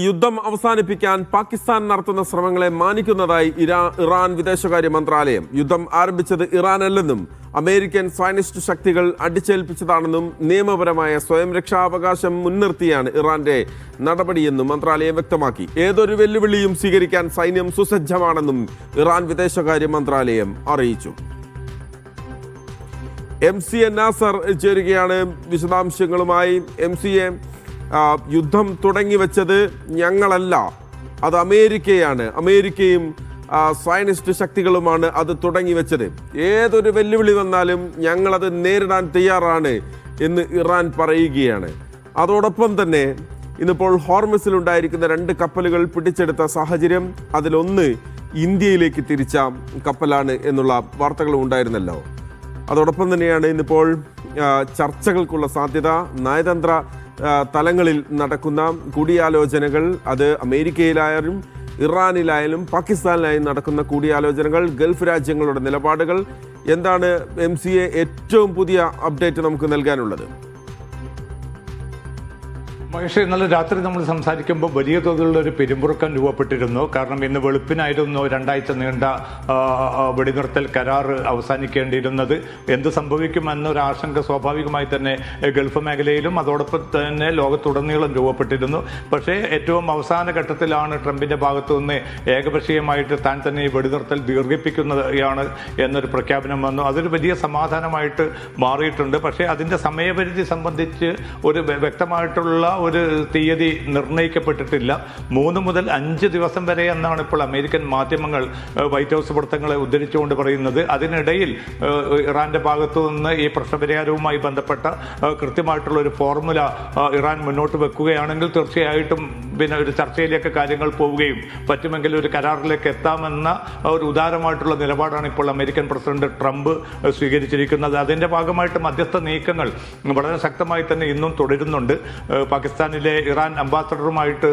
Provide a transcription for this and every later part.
യുദ്ധം അവസാനിപ്പിക്കാൻ പാകിസ്ഥാൻ നടത്തുന്ന ശ്രമങ്ങളെ മാനിക്കുന്നതായി ഇറാൻ വിദേശകാര്യ മന്ത്രാലയം. യുദ്ധം ആരംഭിച്ചത് ഇറാനല്ലെന്നും അമേരിക്കൻ സയനിസ്റ്റ് ശക്തികൾ അടിച്ചേൽപ്പിച്ചതാണെന്നും നിയമപരമായ സ്വയം രക്ഷാവകാശം മുൻനിർത്തിയാണ് ഇറാന്റെ നടപടിയെന്നും മന്ത്രാലയം വ്യക്തമാക്കി. ഏതൊരു വെല്ലുവിളിയും സ്വീകരിക്കാൻ സൈന്യം സുസജ്ജമാണെന്നും ഇറാൻ വിദേശകാര്യ മന്ത്രാലയം അറിയിച്ചു. MCA നാസർ ചേരുകയാണ് വിശദാംശങ്ങളുമായി. MCA, യുദ്ധം തുടങ്ങിവെച്ചത് ഞങ്ങളല്ല, അത് അമേരിക്കയാണ്. അമേരിക്കയും സയനിസ്റ്റ് ശക്തികളുമാണ് അത് തുടങ്ങിവെച്ചത്. ഏതൊരു വെല്ലുവിളി വന്നാലും ഞങ്ങളത് നേരിടാൻ തയ്യാറാണ് എന്ന് ഇറാൻ പറയുകയാണ്. അതോടൊപ്പം തന്നെ ഇന്നിപ്പോൾ ഹോർമസിലുണ്ടായിരിക്കുന്ന 2 കപ്പലുകൾ പിടിച്ചെടുത്ത സാഹചര്യം, അതിലൊന്ന് ഇന്ത്യയിലേക്ക് തിരിച്ച കപ്പലാണ് എന്നുള്ള വാർത്തകളും ഉണ്ടായിരുന്നല്ലോ. അതോടൊപ്പം തന്നെയാണ് ഇന്നിപ്പോൾ ചർച്ചകൾക്കുള്ള സാധ്യത. നയതന്ത്ര തലങ്ങളിൽ നടക്കുന്ന കൂടിയാലോചനകൾ, അത് അമേരിക്കയിലായാലും ഇറാനിലായാലും പാകിസ്ഥാനിലായാലും നടക്കുന്ന കൂടിയാലോചനകൾ, ഗൾഫ് രാജ്യങ്ങളുടെ നിലപാടുകൾ എന്താണ്? MCA, ഏറ്റവും പുതിയ അപ്ഡേറ്റ് നമുക്ക് നൽകാനുള്ളത്. മഹേഷ്, ഇന്നലെ രാത്രി നമ്മൾ സംസാരിക്കുമ്പോൾ വലിയ തോതിലുള്ള ഒരു പിരിമുറുക്കം രൂപപ്പെട്ടിരുന്നു. കാരണം ഇന്ന് വെളുപ്പിനായിരുന്നു 2 ആഴ്ച നീണ്ട വെടിനിർത്തൽ കരാർ അവസാനിക്കേണ്ടിയിരുന്നത്. എന്ത് സംഭവിക്കുമെന്നൊരു ആശങ്ക സ്വാഭാവികമായി തന്നെ ഗൾഫ് മേഖലയിലും അതോടൊപ്പം തന്നെ ലോകത്തുടനീളം രൂപപ്പെട്ടിരുന്നു. പക്ഷേ ഏറ്റവും അവസാന ഘട്ടത്തിലാണ് ട്രംപിന്റെ ഭാഗത്തു നിന്ന് ഏകപക്ഷീയമായിട്ട് താൻ തന്നെ ഈ വെടിനിർത്തൽ ദീർഘിപ്പിക്കുന്നതാണ് എന്നൊരു പ്രഖ്യാപനം വന്നു. അതൊരു വലിയ സമാധാനമായിട്ട് മാറിയിട്ടുണ്ട്. പക്ഷേ അതിൻ്റെ സമയപരിധി സംബന്ധിച്ച് ഒരു വ്യക്തമായിട്ടുള്ള ഒരു തീയതി നിർണ്ണയിക്കപ്പെട്ടിട്ടില്ല. 3 മുതൽ 5 ദിവസം വരെ എന്നാണ് ഇപ്പോൾ അമേരിക്കൻ മാധ്യമങ്ങൾ വൈറ്റ് ഹൗസ് വൃത്തങ്ങളെ ഉദ്ധരിച്ചുകൊണ്ട് പറയുന്നത്. അതിനിടയിൽ ഇറാന്റെ ഭാഗത്തു നിന്ന് ഈ പ്രശ്നപരിഹാരവുമായി ബന്ധപ്പെട്ട കൃത്യമായിട്ടുള്ള ഒരു ഫോർമുല ഇറാൻ മുന്നോട്ട് വെക്കുകയാണെങ്കിൽ തീർച്ചയായിട്ടും ഒരു ചർച്ചയിലേക്ക് കാര്യങ്ങൾ പോവുകയും പറ്റുമെങ്കിൽ ഒരു കരാറിലേക്ക് എത്താമെന്ന ഒരു ഉദാരമായിട്ടുള്ള നിലപാടാണ് ഇപ്പോൾ അമേരിക്കൻ പ്രസിഡന്റ് ട്രംപ് സ്വീകരിച്ചിരിക്കുന്നത്. അതിന്റെ ഭാഗമായിട്ട് മധ്യസ്ഥ നീക്കങ്ങൾ വളരെ ശക്തമായി തന്നെ ഇന്നും തുടരുന്നുണ്ട്. പാകിസ്ഥാനിലെ ഇറാൻ അംബാസഡറുമായിട്ട്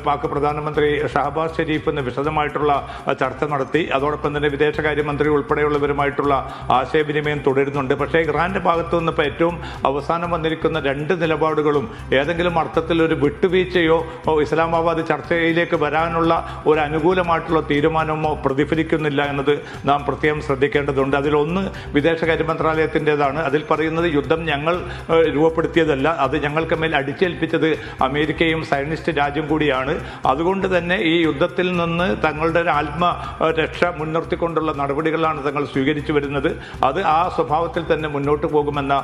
പാക് പ്രധാനമന്ത്രി ഷഹബാസ് ഷെരീഫ് ഇന്ന് വിശദമായിട്ടുള്ള ചർച്ച നടത്തി. അതോടൊപ്പം തന്നെ വിദേശകാര്യമന്ത്രി ഉൾപ്പെടെയുള്ളവരുമായിട്ടുള്ള ആശയവിനിമയം തുടരുന്നുണ്ട്. പക്ഷേ ഇറാന്റെ ഭാഗത്തു നിന്ന് ഇപ്പോൾ ഏറ്റവും അവസാനം വന്നിരിക്കുന്ന 2 നിലപാടുകളും ഏതെങ്കിലും അർത്ഥത്തിൽ ഒരു വിട്ടുവീഴ്ചയോ ഇസ്ലാമാബാദ് ചർച്ചയിലേക്ക് വരാനുള്ള ഒരു അനുകൂലമായിട്ടുള്ള തീരുമാനമോ പ്രതിഫലിക്കുന്നില്ല എന്നത് നാം പ്രത്യേകം ശ്രദ്ധിക്കേണ്ടതുണ്ട്. അതിലൊന്ന് വിദേശകാര്യ മന്ത്രാലയത്തിൻ്റെതാണ്. അതിൽ പറയുന്നത് യുദ്ധം ഞങ്ങൾ രൂപപ്പെടുത്തിയതല്ല, അത് ഞങ്ങൾക്ക് മേൽ അടിച്ചേൽപ്പിച്ചത് അമേരിക്കയും സയനിസ്റ്റ് രാജ്യം കൂടിയാണ്. അതുകൊണ്ട് തന്നെ ഈ യുദ്ധത്തിൽ നിന്ന് തങ്ങളുടെ ഒരു ആത്മരക്ഷ മുൻനിർത്തിക്കൊണ്ടുള്ള നടപടികളാണ് തങ്ങൾ സ്വീകരിച്ചു വരുന്നത്. അത് ആ സ്വഭാവത്തിൽ തന്നെ മുന്നോട്ട് പോകുമെന്ന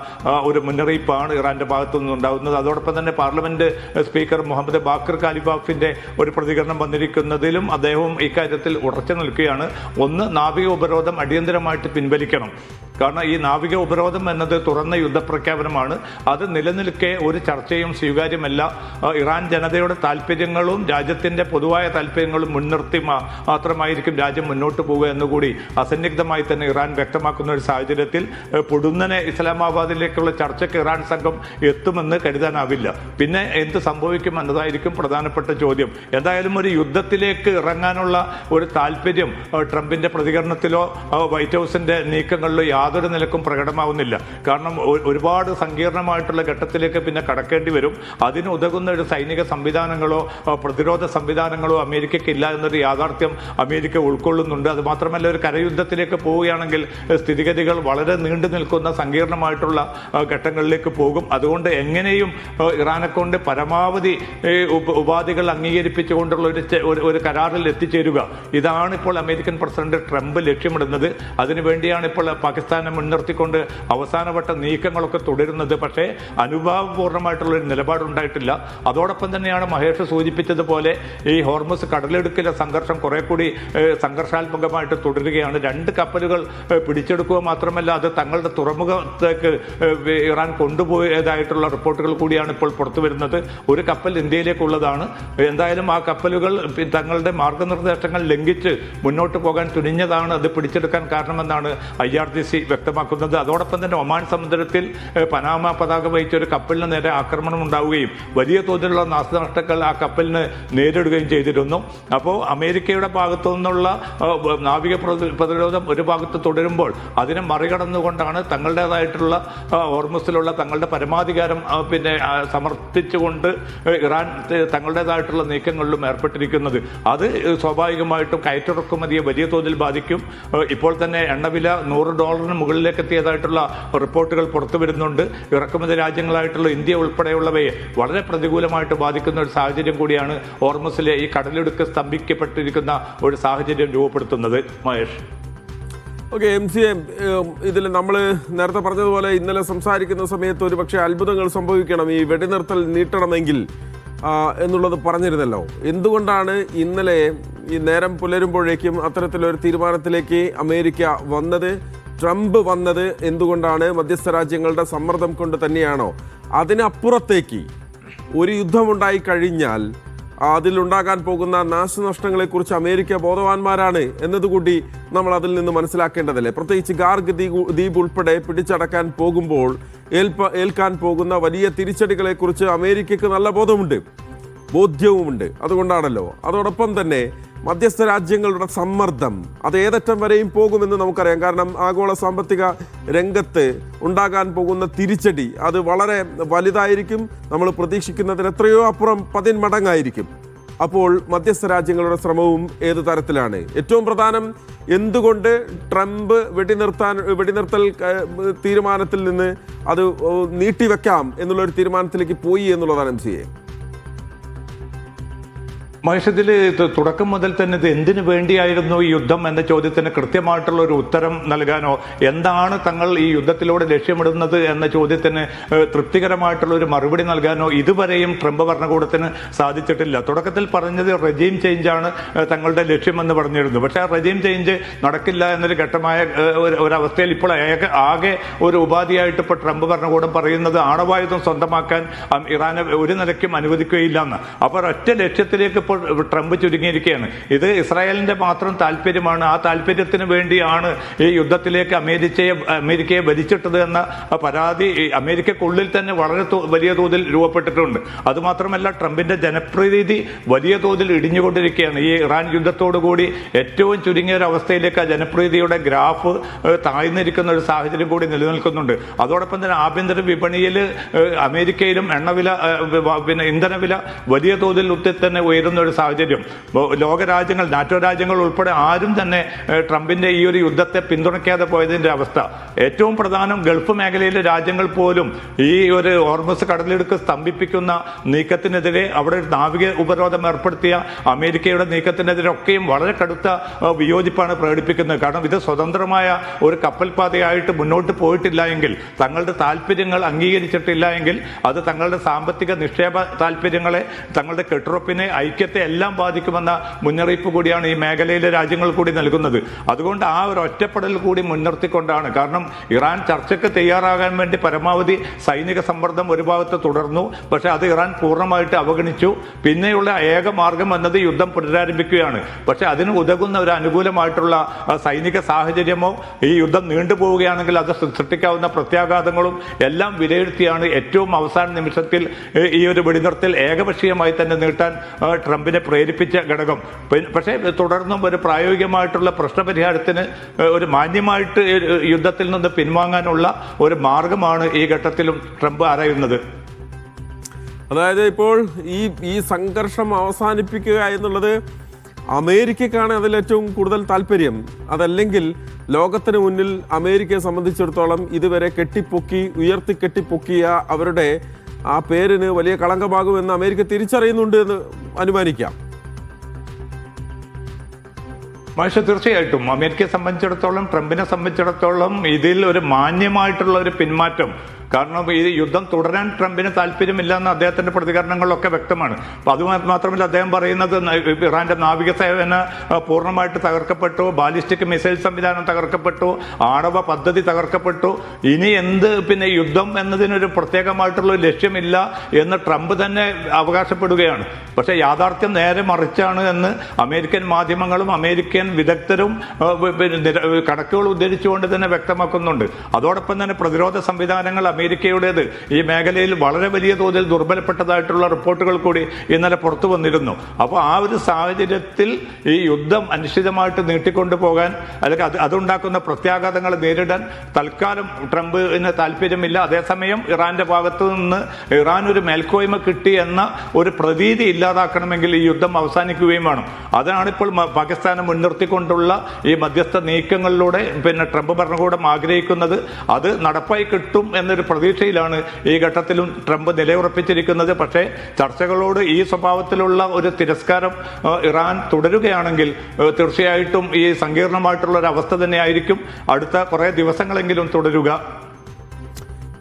ഒരു മുന്നറിയിപ്പാണ് ഇറാന്റെ ഭാഗത്തു നിന്നുണ്ടാകുന്നത്. അതോടൊപ്പം തന്നെ പാർലമെന്റ് സ്പീക്കർ മുഹമ്മദ് ബാക്കർ കാലിബാഫിന്റെ ഒരു പ്രതികരണം വന്നിരിക്കുന്നതിലും അദ്ദേഹവും ഇക്കാര്യത്തിൽ ഉറച്ചു നിൽക്കുകയാണ്. ഒന്ന്, നാവിക ഉപരോധം അടിയന്തരമായിട്ട് പിൻവലിക്കണം. കാരണം ഈ നാവിക ഉപരോധം എന്നത് തുറന്ന യുദ്ധപ്രഖ്യാപനമാണ്. അത് നിലനിൽക്കെ ഒരു ചർച്ചയും സ്വീകാര്യമല്ല. ഇറാൻ ജനതയുടെ താല്പര്യങ്ങളും രാജ്യത്തിന്റെ പൊതുവായ താല്പര്യങ്ങളും മുൻനിർത്തി മാത്രമായിരിക്കും രാജ്യം മുന്നോട്ട് പോവുക എന്നുകൂടി അസന്നിഗ്ധമായി തന്നെ ഇറാൻ വ്യക്തമാക്കുന്ന ഒരു സാഹചര്യത്തിൽ പൊടുന്നനെ ഇസ്ലാമാബാദിലേക്കുള്ള ചർച്ചയ്ക്ക് ഇറാൻ സംഘം എത്തുമെന്ന് കരുതാനാവില്ല. പിന്നെ എന്ത് സംഭവിക്കും എന്നതായിരിക്കും പ്രധാനപ്പെട്ട ചോദ്യം. എന്തായാലും ഒരു യുദ്ധത്തിലേക്ക് ഇറങ്ങാനുള്ള ഒരു താല്പര്യം ട്രംപിന്റെ പ്രതികരണത്തിലോ വൈറ്റ് ഹൗസിന്റെ നീക്കങ്ങളിലോ യാതൊരു നിലക്കും പ്രകടമാവുന്നില്ല. കാരണം ഒരുപാട് സങ്കീർണമായിട്ടുള്ള ഘട്ടത്തിലേക്ക് പിന്നെ കടക്കേണ്ടി വരും. അതിന് ഉതകുന്ന ഒരു സൈനിക സംവിധാനങ്ങളോ പ്രതിരോധ സംവിധാനങ്ങളോ അമേരിക്കയ്ക്ക് ഇല്ല എന്നൊരു യാഥാർത്ഥ്യം അമേരിക്ക ഉൾക്കൊള്ളുന്നുണ്ട്. അത് മാത്രമല്ല, ഒരു കരയുദ്ധത്തിലേക്ക് പോവുകയാണെങ്കിൽ സ്ഥിതിഗതികൾ വളരെ നീണ്ടു നിൽക്കുന്ന സങ്കീർണമായിട്ടുള്ള ഘട്ടങ്ങളിലേക്ക് പോകും. അതുകൊണ്ട് എങ്ങനെയും ഇറാനെ കൊണ്ട് പരമാവധി ഉപാധികൾ അംഗീകരിപ്പിച്ചുകൊണ്ടുള്ള ഒരു കരാറിൽ എത്തിച്ചേരുക, ഇതാണ് ഇപ്പോൾ അമേരിക്കൻ പ്രസിഡന്റ് ട്രംപ് ലക്ഷ്യമിടുന്നത്. അതിനുവേണ്ടിയാണ് ഇപ്പോൾ പാകിസ്ഥാനെ മുൻനിർത്തിക്കൊണ്ട് അവസാനവട്ട നീക്കങ്ങളൊക്കെ തുടരുന്നത്. പക്ഷേ അനുഭാവപൂർണ്ണമായിട്ടുള്ളൊരു നിലപാടുണ്ടായിട്ടില്ല. അതോടൊപ്പം തന്നെയാണ് മഹേഷ് സൂചിപ്പിച്ചതുപോലെ ഈ ഹോർമസ് കടലിടുക്കിലെ സംഘർഷം കുറെ കൂടി സംഘർഷാത്മകമായിട്ട് തുടരുകയാണ്. 2 കപ്പലുകൾ പിടിച്ചെടുക്കുക മാത്രമല്ല, അത് തങ്ങളുടെ തുറമുഖത്തേക്ക് ഇറാൻ കൊണ്ടുപോയതായിട്ടുള്ള റിപ്പോർട്ടുകൾ കൂടിയാണ് ഇപ്പോൾ പുറത്തു വരുന്നത്. ഒരു കപ്പൽ ഇന്ത്യയിലേക്കുള്ളതാണ്. എന്തായാലും ആ കപ്പലുകൾ തങ്ങളുടെ മാർഗനിർദ്ദേശങ്ങൾ ലംഘിച്ച് മുന്നോട്ട് പോകാൻ തുനിഞ്ഞതാണ് അത് പിടിച്ചെടുക്കാൻ കാരണമെന്നാണ് IRGC വ്യക്തമാക്കുന്നത്. അതോടൊപ്പം തന്നെ ഒമാൻ സമുദ്രത്തിൽ പനാമ പതാക വഹിച്ച ഒരു കപ്പലിന് നേരെ ആക്രമണം ഉണ്ടാവുകയും വലിയ തോതിലുള്ള നാശനഷ്ടങ്ങൾ ആ കപ്പലിന് നേരിടുകയും ചെയ്തിരുന്നു. അപ്പോൾ അമേരിക്കയുടെ ഭാഗത്തു നിന്നുള്ള നാവിക പ്രതിരോധം ഒരു ഭാഗത്ത് തുടരുമ്പോൾ അതിനെ മറികടന്നുകൊണ്ടാണ് തങ്ങളുടേതായിട്ടുള്ള ഹോർമുസിലുള്ള തങ്ങളുടെ പരമാധികാരം സമർത്ഥിച്ചുകൊണ്ട് ഇറാൻ തങ്ങളുടേതായിട്ടുള്ള നീക്കങ്ങളിലും ഏർപ്പെട്ടിരിക്കുന്നത്. അത് സ്വാഭാവികമായിട്ടും കയറ്റിറക്കുമതിയെ വലിയ തോതിൽ ബാധിക്കും. ഇപ്പോൾ തന്നെ എണ്ണവില $100 മുകളിലേക്ക് എത്തിയതായിട്ടുള്ള റിപ്പോർട്ടുകൾ പുറത്തു വരുന്നുണ്ട്. ഇറക്കുമതി രാജ്യങ്ങളായിട്ടുള്ള ഇന്ത്യ ഉൾപ്പെടെയുള്ളവയെ വളരെ പ്രതികൂലമായിട്ട് ബാധിക്കുന്ന ഒരു സാഹചര്യം കൂടിയാണ് ഹോർമുസിലെ ഈ കടലിടുക്ക് സ്തംഭിക്കപ്പെട്ടിരിക്കുന്ന ഒരു സാഹചര്യം രൂപപ്പെടുത്തുന്നത്. മഹേഷ്, ഓക്കെ, MCA, ഇതിൽ നമ്മൾ നേരത്തെ പറഞ്ഞതുപോലെ ഇന്നലെ സംസാരിക്കുന്ന സമയത്ത് ഒരു പക്ഷേ അത്ഭുതങ്ങൾ സംഭവിക്കണം, ഈ വെടിനിർത്തൽ നീട്ടണമെങ്കിൽ എന്നുള്ളത് പറഞ്ഞിരുന്നല്ലോ. എന്തുകൊണ്ടാണ് ഇന്നലെ ഈ നേരം പുലരുമ്പോഴേക്കും അത്തരത്തിലൊരു തീരുമാനത്തിലേക്ക് അമേരിക്ക വന്നത്? ട്രംപ് വന്നത് എന്തുകൊണ്ടാണ്? മധ്യസ്ഥ രാജ്യങ്ങളുടെ സമ്മർദ്ദം കൊണ്ട് തന്നെയാണോ? അതിനപ്പുറത്തേക്ക് ഒരു യുദ്ധമുണ്ടായി കഴിഞ്ഞാൽ അതിലുണ്ടാകാൻ പോകുന്ന നാശനഷ്ടങ്ങളെക്കുറിച്ച് അമേരിക്ക ബോധവാന്മാരാണ് എന്നതുകൂടി നമ്മൾ അതിൽ നിന്ന് മനസ്സിലാക്കേണ്ടതല്ലേ? പ്രത്യേകിച്ച് ഗാർഗ് ദ്വീപ് ഉൾപ്പെടെ പിടിച്ചടക്കാൻ പോകുമ്പോൾ ഏൽക്കാൻ പോകുന്ന വലിയ തിരിച്ചടികളെക്കുറിച്ച് അമേരിക്കയ്ക്ക് നല്ല ബോധ്യവുമുണ്ട്. അതുകൊണ്ടാണല്ലോ. അതോടൊപ്പം തന്നെ മധ്യസ്ഥ രാജ്യങ്ങളുടെ സമ്മർദ്ദം അത് ഏതറ്റം വരെയും പോകുമെന്ന് നമുക്കറിയാം. കാരണം ആഗോള സാമ്പത്തിക രംഗത്ത് ഉണ്ടാകാൻ പോകുന്ന തിരിച്ചടി അത് വളരെ വലുതായിരിക്കും. നമ്മൾ പ്രതീക്ഷിക്കുന്നതിന് എത്രയോ അപ്പുറം 10 മടങ്ങായിരിക്കും. അപ്പോൾ മധ്യസ്ഥ രാജ്യങ്ങളുടെ ശ്രമവും ഏത് തരത്തിലാണ്? ഏറ്റവും പ്രധാനം, എന്തുകൊണ്ട് ട്രംപ് വെടിനിർത്തൽ തീരുമാനത്തിൽ നിന്ന് അത് നീട്ടിവെക്കാം എന്നുള്ളൊരു തീരുമാനത്തിലേക്ക് പോയി എന്നുള്ളതാണ് MCA. മഹേഷ്, തുടക്കം മുതൽ തന്നെ ഇത് എന്തിനു വേണ്ടിയായിരുന്നു ഈ യുദ്ധം എന്ന ചോദ്യത്തിന് കൃത്യമായിട്ടുള്ള ഒരു ഉത്തരം നൽകാനോ എന്താണ് തങ്ങൾ ഈ യുദ്ധത്തിലൂടെ ലക്ഷ്യമിടുന്നത് എന്ന ചോദ്യത്തിന് തൃപ്തികരമായിട്ടുള്ള ഒരു മറുപടി നൽകാനോ ഇതുവരെയും ട്രംപ് ഭരണകൂടത്തിന് സാധിച്ചിട്ടില്ല. തുടക്കത്തിൽ പറഞ്ഞത് റെജീം ചേഞ്ചാണ് തങ്ങളുടെ ലക്ഷ്യമെന്ന് പറഞ്ഞിരുന്നു. പക്ഷേ ആ റെജീം ചേഞ്ച് നടക്കില്ല എന്നൊരു ഘട്ടമായ ഒരവസ്ഥയിൽ ഇപ്പോൾ ആകെ ഒരു ഉപാധിയായിട്ട് ഇപ്പോൾ ട്രംപ് ഭരണകൂടം പറയുന്നത് ആണവായുധം സ്വന്തമാക്കാൻ ഇറാനെ ഒരു നിലയ്ക്കും അനുവദിക്കുകയില്ല എന്ന്. അപ്പോൾ ഒറ്റ ലക്ഷ്യത്തിലേക്ക് ട്രംപ് ചുരുങ്ങിയിരിക്കുകയാണ്. ഇത് ഇസ്രായേലിന്റെ മാത്രം താല്പര്യമാണ്. ആ താല്പര്യത്തിന് വേണ്ടിയാണ് ഈ യുദ്ധത്തിലേക്ക് അമേരിക്കയെ വലിച്ചിട്ടത് എന്ന പരാതി അമേരിക്കക്കുള്ളിൽ തന്നെ വളരെ വലിയ തോതിൽ രൂപപ്പെട്ടിട്ടുണ്ട്. അതുമാത്രമല്ല, ട്രംപിന്റെ ജനപ്രീതി വലിയ തോതിൽ ഇടിഞ്ഞുകൊണ്ടിരിക്കുകയാണ്. ഈ ഇറാൻ യുദ്ധത്തോടുകൂടി ഏറ്റവും ചുരുങ്ങിയ ഒരു അവസ്ഥയിലേക്ക് ആ ജനപ്രീതിയുടെ ഗ്രാഫ് താഴ്ന്നിരിക്കുന്ന ഒരു സാഹചര്യം കൂടി നിലനിൽക്കുന്നുണ്ട്. അതോടൊപ്പം തന്നെ ആഭ്യന്തര വിപണിയിൽ അമേരിക്കയിലും എണ്ണവില ഇന്ധനവില വലിയ തോതിൽ തന്നെ ഉയരുന്ന ഒരു സാഹചര്യം. ലോകരാജ്യങ്ങൾ, നാറ്റോ രാജ്യങ്ങൾ ഉൾപ്പെടെ ആരും തന്നെ ട്രംപിന്റെ ഈ ഒരു യുദ്ധത്തെ പിന്തുണയ്ക്കാതെ പോയതിന്റെ അവസ്ഥ. ഏറ്റവും പ്രധാനം, ഗൾഫ് മേഖലയിലെ രാജ്യങ്ങൾ പോലും ഈ ഒരു ഹോർമുസ് കടലിടുക്ക് സ്തംഭിപ്പിക്കുന്ന നീക്കത്തിനെതിരെ, അവിടെ നാവിക ഉപരോധം ഏർപ്പെടുത്തിയ അമേരിക്കയുടെ നീക്കത്തിനെതിരെ ഒക്കെയും വളരെ കടുത്ത വിയോജിപ്പാണ് പ്രകടിപ്പിക്കുന്നത്. കാരണം ഇത് സ്വതന്ത്രമായ ഒരു കപ്പൽപാതയായിട്ട് മുന്നോട്ട് പോയിട്ടില്ല എങ്കിൽ, തങ്ങളുടെ താല്പര്യങ്ങൾ അംഗീകരിച്ചിട്ടില്ല എങ്കിൽ അത് തങ്ങളുടെ സാമ്പത്തിക നിക്ഷേപ താല്പര്യങ്ങളെ, തങ്ങളുടെ കെട്ടുറപ്പിനെ, ഐക്യത്തെ എല്ലാം ബാധിക്കുമെന്ന മുന്നറിയിപ്പ് കൂടിയാണ് ഈ മേഖലയിലെ രാജ്യങ്ങൾ കൂടി നൽകുന്നത്. അതുകൊണ്ട് ആ ഒരു ഒറ്റപ്പെടൽ കൂടി മുൻനിർത്തിക്കൊണ്ടാണ്. കാരണം ഇറാൻ ചർച്ചയ്ക്ക് തയ്യാറാകാൻ വേണ്ടി പരമാവധി സൈനിക സമ്മർദ്ദം ഒരു ഭാഗത്ത് തുടർന്നു. പക്ഷെ അത് ഇറാൻ പൂർണ്ണമായിട്ട് അവഗണിച്ചു. പിന്നെയുള്ള ഏക മാർഗം എന്നത് യുദ്ധം പുനരാരംഭിക്കുകയാണ്. പക്ഷെ അതിന് ഉതകുന്ന ഒരു അനുകൂലമായിട്ടുള്ള സൈനിക സാഹചര്യമോ ഈ യുദ്ധം നീണ്ടുപോവുകയാണെങ്കിൽ അത് സൃഷ്ടിക്കാവുന്ന പ്രത്യാഘാതങ്ങളും എല്ലാം വിലയിരുത്തിയാണ് ഏറ്റവും അവസാന നിമിഷത്തിൽ ഈ ഒരു വെടിനിർത്തൽ ഏകപക്ഷീയമായി തന്നെ നീട്ടാൻ ട്രംപിനെ പ്രേരിപ്പിച്ച ഘടകം. പക്ഷേ തുടർന്നും ഒരു പ്രായോഗികമായിട്ടുള്ള പ്രശ്നപരിഹാരത്തിന്, ഒരു മാന്യമായിട്ട് യുദ്ധത്തിൽ നിന്ന് പിൻവാങ്ങാനുള്ള ഒരു മാർഗമാണ് ഈ ഘട്ടത്തിലും ട്രംപ് ആരായുന്നത്. അതായത് ഇപ്പോൾ ഈ സംഘർഷം അവസാനിപ്പിക്കുക എന്നുള്ളത് അമേരിക്കക്കാണ് അതിലേറ്റവും കൂടുതൽ താല്പര്യം. അതല്ലെങ്കിൽ ലോകത്തിന് മുന്നിൽ അമേരിക്കയെ സംബന്ധിച്ചിടത്തോളം ഇതുവരെ ഉയർത്തിക്കെട്ടിപ്പൊക്കിയ അവരുടെ ആ പേരിന് വലിയ കളങ്കമാകുമെന്ന് അമേരിക്ക തിരിച്ചറിയുന്നുണ്ട് എന്ന് അനുമാനിക്കാം. പക്ഷേ തീർച്ചയായിട്ടും അമേരിക്കയെ സംബന്ധിച്ചിടത്തോളം, ട്രംപിനെ സംബന്ധിച്ചിടത്തോളം ഇതിൽ ഒരു മാന്യമായിട്ടുള്ള ഒരു പിന്മാറ്റം കാരണം ഈ യുദ്ധം തുടരാൻ ട്രംപിന് താല്പര്യമില്ല എന്ന് അദ്ദേഹത്തിന്റെ പ്രതികരണങ്ങളിലൊക്കെ വ്യക്തമാണ്. അപ്പൊ അത് മാത്രമല്ല, അദ്ദേഹം പറയുന്നത് ഇറാന്റെ നാവികസേന പൂർണ്ണമായിട്ട് തകർക്കപ്പെട്ടു, ബാലിസ്റ്റിക് മിസൈൽ സംവിധാനം തകർക്കപ്പെട്ടു, ആണവ പദ്ധതി തകർക്കപ്പെട്ടു, ഇനി എന്ത് പിന്നെ യുദ്ധം എന്നതിനൊരു പ്രത്യേകമായിട്ടുള്ള ലക്ഷ്യമില്ല എന്ന് ട്രംപ് തന്നെ അവകാശപ്പെടുകയാണ്. പക്ഷേ യാഥാർത്ഥ്യം നേരെ മറിച്ചാണ് എന്ന് അമേരിക്കൻ മാധ്യമങ്ങളും അമേരിക്കൻ വിദഗ്ധരും കണക്കുകൾ ഉദ്ധരിച്ചുകൊണ്ട് തന്നെ വ്യക്തമാക്കുന്നുണ്ട്. അതോടൊപ്പം തന്നെ പ്രതിരോധ സംവിധാനങ്ങൾ അമേരിക്കയുടേത് ഈ മേഖലയിൽ വളരെ വലിയ തോതിൽ ദുർബലപ്പെട്ടതായിട്ടുള്ള റിപ്പോർട്ടുകൾ കൂടി ഇന്നലെ പുറത്തു വന്നിരുന്നു. അപ്പോൾ ആ ഒരു സാഹചര്യത്തിൽ ഈ യുദ്ധം അനിശ്ചിതമായിട്ട് നീട്ടിക്കൊണ്ടുപോകാൻ അല്ലെങ്കിൽ അതുണ്ടാക്കുന്ന പ്രത്യാഘാതങ്ങൾ നേരിടാൻ തൽക്കാലം ട്രംപിന് താല്പര്യമില്ല. അതേസമയം ഇറാന്റെ ഭാഗത്തു നിന്ന് ഇറാൻ ഒരു മേൽക്കോയ്മ കിട്ടി എന്ന ഒരു പ്രതീതി ഇല്ലാതാക്കണമെങ്കിൽ ഈ യുദ്ധം അവസാനിക്കുകയും വേണം. അതാണ് ഇപ്പോൾ പാകിസ്ഥാനെ മുൻനിർത്തിക്കൊണ്ടുള്ള ഈ മധ്യസ്ഥ നീക്കങ്ങളിലൂടെ പിന്നെ ട്രംപ് ഭരണകൂടം ആഗ്രഹിക്കുന്നത്. അത് നടപ്പായി കിട്ടും എന്നൊരു പ്രതീക്ഷയിലാണ് ഈ ഘട്ടത്തിലും ട്രംപ് നിലയുറപ്പിച്ചിരിക്കുന്നത്. പക്ഷേ ചർച്ചകളോട് ഈ സ്വഭാവത്തിലുള്ള ഒരു തിരസ്കാരം ഇറാൻ തുടരുകയാണെങ്കിൽ തീർച്ചയായിട്ടും ഈ സങ്കീർണമായിട്ടുള്ള ഒരു അവസ്ഥ തന്നെയായിരിക്കും അടുത്ത കുറേ ദിവസങ്ങളെങ്കിലും തുടരുക.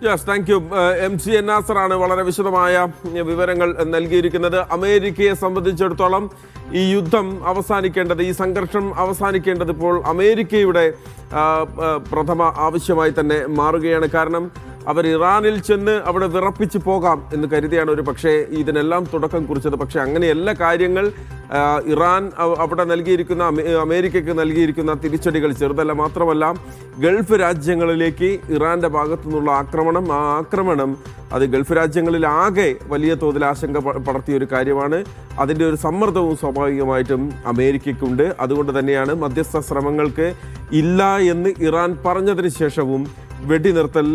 Yes, thank you. MC നാസറാണ് വളരെ വിശദമായ വിവരങ്ങൾ നൽകിയിരിക്കുന്നത്. അമേരിക്കയെ സംബന്ധിച്ചിടത്തോളം ഈ യുദ്ധം അവസാനിക്കേണ്ടത്, ഈ സംഘർഷം അവസാനിക്കേണ്ടത് ഇപ്പോൾ അമേരിക്കയുടെ പ്രഥമ ആവശ്യമായി തന്നെ മാറുകയാണ്. കാരണം അവർ ഇറാനിൽ ചെന്ന് അവിടെ വിറപ്പിച്ച് പോകാം എന്ന് കരുതിയാണ് ഒരു പക്ഷേ ഇതിനെല്ലാം തുടക്കം കുറിച്ചത്. പക്ഷേ അങ്ങനെയല്ല കാര്യങ്ങൾ. ഇറാൻ അവിടെ നൽകിയിരിക്കുന്ന അമേരിക്കയ്ക്ക് നൽകിയിരിക്കുന്ന തിരിച്ചടികൾ ചെറുതല്ല. മാത്രമല്ല, ഗൾഫ് രാജ്യങ്ങളിലേക്ക് ഇറാന്റെ ഭാഗത്തു നിന്നുള്ള ആക്രമണം, ആ ആക്രമണം അത് ഗൾഫ് രാജ്യങ്ങളിലാകെ വലിയ തോതിൽ ആശങ്ക പടർത്തിയ ഒരു കാര്യമാണ്. അതിൻ്റെ ഒരു സമ്മർദ്ദവും സ്വാഭാവികമായിട്ടും അമേരിക്കയ്ക്കുണ്ട്. അതുകൊണ്ട് തന്നെയാണ് മധ്യസ്ഥ ശ്രമങ്ങൾക്ക് ഇല്ല എന്ന് ഇറാൻ പറഞ്ഞതിന് ശേഷവും വെടിനിർത്തൽ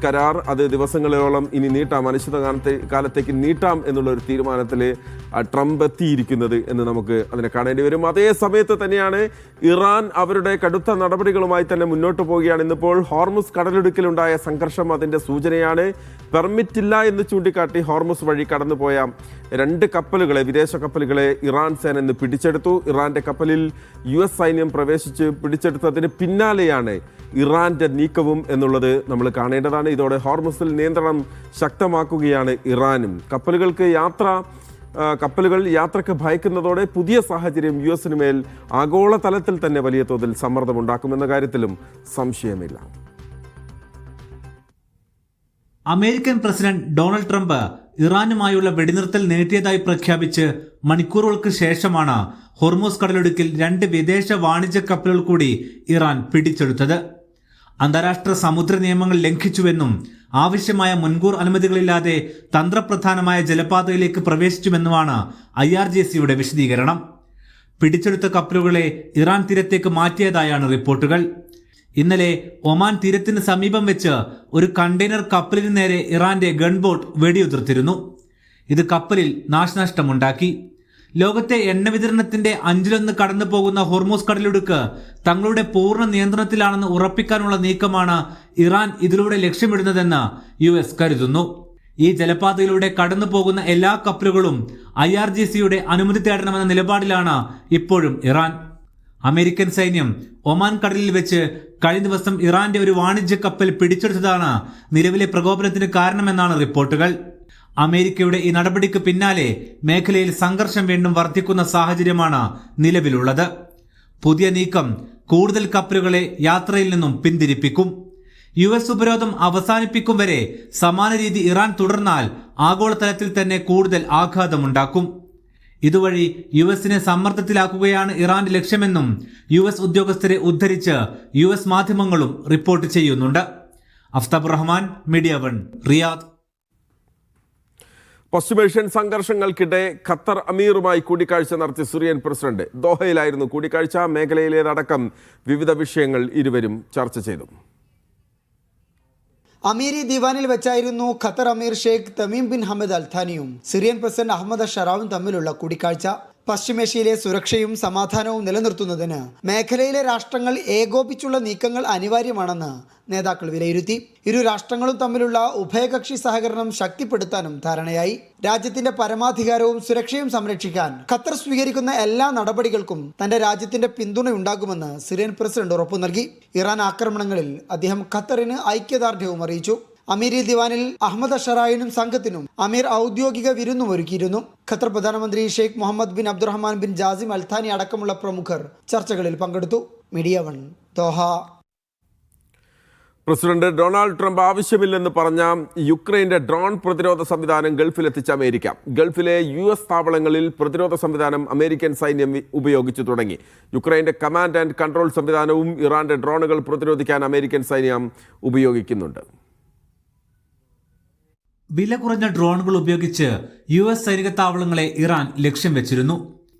കരാർ അത് ദിവസങ്ങളോളം ഇനി നീട്ടാം, അനിശ്ചിത കാലത്തേക്ക് നീട്ടാം എന്നുള്ള ഒരു തീരുമാനത്തിൽ ട്രംപ് എത്തിയിരിക്കുന്നത് എന്ന് നമുക്ക് അതിനെ കാണേണ്ടി വരും. അതേ സമയത്ത് തന്നെയാണ് ഇറാൻ അവരുടെ കടുത്ത നടപടികളുമായി തന്നെ മുന്നോട്ട് പോവുകയാണ്. ഇന്നിപ്പോൾ ഹോർമുസ് കടലിടുക്കിലുണ്ടായ സംഘർഷം അതിൻ്റെ സൂചനയാണ്. പെർമിറ്റ് ഇല്ല എന്ന് ചൂണ്ടിക്കാട്ടി ഹോർമുസ് വഴി കടന്നുപോയ 2 കപ്പലുകളെ, വിദേശ കപ്പലുകളെ ഇറാൻ സേന ഇന്ന് പിടിച്ചെടുത്തു. ഇറാന്റെ കപ്പലിൽ US സൈന്യം പ്രവേശിച്ച് പിടിച്ചെടുത്തതിന് പിന്നാലെയാണ് ഇറാന്റെ നീക്കവും എന്നുള്ളത് നമ്മൾ കാണേണ്ടതാണ്. ഇതോടെ ഹോർമുസിൽ നിയന്ത്രണം ശക്തമാക്കുകയാണ് ഇറാനും. കപ്പലുകൾ യാത്രക്ക് ഭയക്കുന്നതോടെ പുതിയ സാഹചര്യം US മേൽ ആഗോളതലത്തിൽ തന്നെ വലിയ തോതിൽ സമ്മർദ്ദമുണ്ടാക്കുമെന്ന കാര്യത്തിലും സംശയമില്ല. അമേരിക്കൻ പ്രസിഡന്റ് ഡൊണാൾഡ് ട്രംപ് ഇറാനുമായുള്ള വെടിനിർത്തൽ നീട്ടിയതായി പ്രഖ്യാപിച്ച് മണിക്കൂറുകൾക്ക് ശേഷമാണ് ഹോർമൂസ് കടലിടുക്കിൽ 2 വിദേശ വാണിജ്യ കപ്പലുകൾ കൂടി ഇറാൻ പിടിച്ചെടുത്തത്. അന്താരാഷ്ട്ര സമുദ്ര നിയമങ്ങൾ ലംഘിച്ചുവെന്നും ആവശ്യമായ മുൻകൂർ അനുമതികളില്ലാതെ തന്ത്രപ്രധാനമായ ജലപാതയിലേക്ക് പ്രവേശിച്ചുവെന്നുമാണ് IRGCയുടെ വിശദീകരണം. പിടിച്ചെടുത്ത കപ്പലുകളെ ഇറാൻ തീരത്തേക്ക് മാറ്റിയതായാണ് റിപ്പോർട്ടുകൾ. ഇന്നലെ ഒമാൻ തീരത്തിന് സമീപം വെച്ച് ഒരു കണ്ടെയ്നർ കപ്പലിന് നേരെ ഇറാന്റെ ഗൺബോട്ട് വെടിയുതിർത്തിരുന്നു. ഇത് കപ്പലിൽ നാശനഷ്ടമുണ്ടാക്കി. ലോകത്തെ എണ്ണ വിതരണത്തിന്റെ 1/5 കടന്നു പോകുന്ന ഹോർമൂസ് കടലിടുക്ക് തങ്ങളുടെ പൂർണ്ണ നിയന്ത്രണത്തിലാണെന്ന് ഉറപ്പിക്കാനുള്ള നീക്കമാണ് ഇറാൻ ഇതിലൂടെ ലക്ഷ്യമിടുന്നതെന്ന് US കരുതുന്നു. ഈ ജലപാതയിലൂടെ കടന്നു പോകുന്ന എല്ലാ കപ്പലുകളും IRGCയുടെ അനുമതി തേടണമെന്ന നിലപാടിലാണ് ഇപ്പോഴും ഇറാൻ. അമേരിക്കൻ സൈന്യം ഒമാൻ കടലിൽ വെച്ച് കഴിഞ്ഞ ദിവസം ഇറാന്റെ ഒരു വാണിജ്യ കപ്പൽ പിടിച്ചെടുത്തതാണ് നിലവിലെ പ്രകോപനത്തിന് കാരണമെന്നാണ് റിപ്പോർട്ടുകൾ. അമേരിക്കയുടെ ഈ നടപടിക്ക് പിന്നാലെ മേഖലയിൽ സംഘർഷം വീണ്ടും വർദ്ധിക്കുന്ന സാഹചര്യമാണ് നിലവിലുള്ളത്. പുതിയ നീക്കം കൂടുതൽ കപ്പലുകളെ യാത്രയിൽ നിന്നും പിന്തിരിപ്പിക്കും. US ഉപരോധം അവസാനിപ്പിക്കും വരെ സമാന രീതി ഇറാൻ തുടർന്നാൽ ആഗോളതലത്തിൽ തന്നെ കൂടുതൽ ആഘാതമുണ്ടാക്കും. ഇതുവഴി US-നെ സമ്മർദ്ദത്തിലാക്കുകയാണ് ഇറാന്റെ ലക്ഷ്യമെന്നും US ഉദ്യോഗസ്ഥരെ ഉദ്ധരിച്ച് US മാധ്യമങ്ങളും റിപ്പോർട്ട് ചെയ്യുന്നുണ്ട്. Aftab Rahman, media 1, Riyadh. പശ്ചിമേഷ്യൻ സംഘർഷങ്ങൾക്കിടെ ഖത്തർ അമീറുമായി കൂടിക്കാഴ്ച നടത്തിയ സിറിയൻ പ്രസിഡന്റ്. ദോഹയിലായിരുന്നു കൂടിക്കാഴ്ച. മേഖലയിലേതടക്കം വിവിധ വിഷയങ്ങൾ ഇരുവരും ചർച്ച ചെയ്തു. അമീരി ദിവാനിൽ വെച്ചായിരുന്നു ഖത്തർ അമീർ Sheikh Tamim bin Hamad Al ഥാനിയും Syrian president Ahmed ഷറാവും തമ്മിലുള്ള കൂടിക്കാഴ്ച. പശ്ചിമേഷ്യയിലെ സുരക്ഷയും സമാധാനവും നിലനിർത്തുന്നതിന് മേഖലയിലെ രാഷ്ട്രങ്ങൾ ഏകോപിച്ചുള്ള നീക്കങ്ങൾ അനിവാര്യമാണെന്ന് നേതാക്കൾ വിലയിരുത്തി. ഇരു രാഷ്ട്രങ്ങളും തമ്മിലുള്ള ഉഭയകക്ഷി സഹകരണം ശക്തിപ്പെടുത്താനും ധാരണയായി. രാജ്യത്തിന്റെ പരമാധികാരവും സുരക്ഷയും സംരക്ഷിക്കാൻ ഖത്തർ സ്വീകരിക്കുന്ന എല്ലാ നടപടികൾക്കും തന്റെ രാജ്യത്തിന്റെ പിന്തുണയുണ്ടാകുമെന്ന് സിറിയൻ പ്രസിഡന്റ് ഉറപ്പു നൽകി. ഇറാൻ ആക്രമണങ്ങളിൽ അദ്ദേഹം ഖത്തറിന് ഐക്യദാർഢ്യവും അറിയിച്ചു. അമീരി ദിവാനിൽ അഹമ്മദ് അഷറായിനും സംഘത്തിനും അമീർ ഔദ്യോഗിക വിരുന്നും ഒരുക്കിയിരുന്നു. ഖത്തർ പ്രധാനമന്ത്രി Sheikh Mohammed bin Abdulrahman bin Jassim Al Thani അടക്കമുള്ള പ്രമുഖർ ചർച്ചകളിൽ പങ്കെടുത്തു. Media 1 Doha. President Donald Trump ആവശ്യമില്ലെന്ന് പറഞ്ഞ യുക്രൈന്റെ ഡ്രോൺ പ്രതിരോധ സംവിധാനം ഗൾഫിലെത്തിച്ച അമേരിക്ക. ഗൾഫിലെ US താവളങ്ങളിൽ പ്രതിരോധ സംവിധാനം അമേരിക്കൻ സൈന്യം ഉപയോഗിച്ചു തുടങ്ങി. യുക്രൈന്റെ കമാൻഡ് ആൻഡ് കൺട്രോൾ സംവിധാനവും ഇറാന്റെ ഡ്രോണുകൾ പ്രതിരോധിക്കാൻ അമേരിക്കൻ സൈന്യം ഉപയോഗിക്കുന്നുണ്ട്. വില കുറഞ്ഞ ഡ്രോണുകൾ ഉപയോഗിച്ച് US സൈനിക താവളങ്ങളെ ഇറാൻ ലക്ഷ്യം വെച്ചിരുന്നു.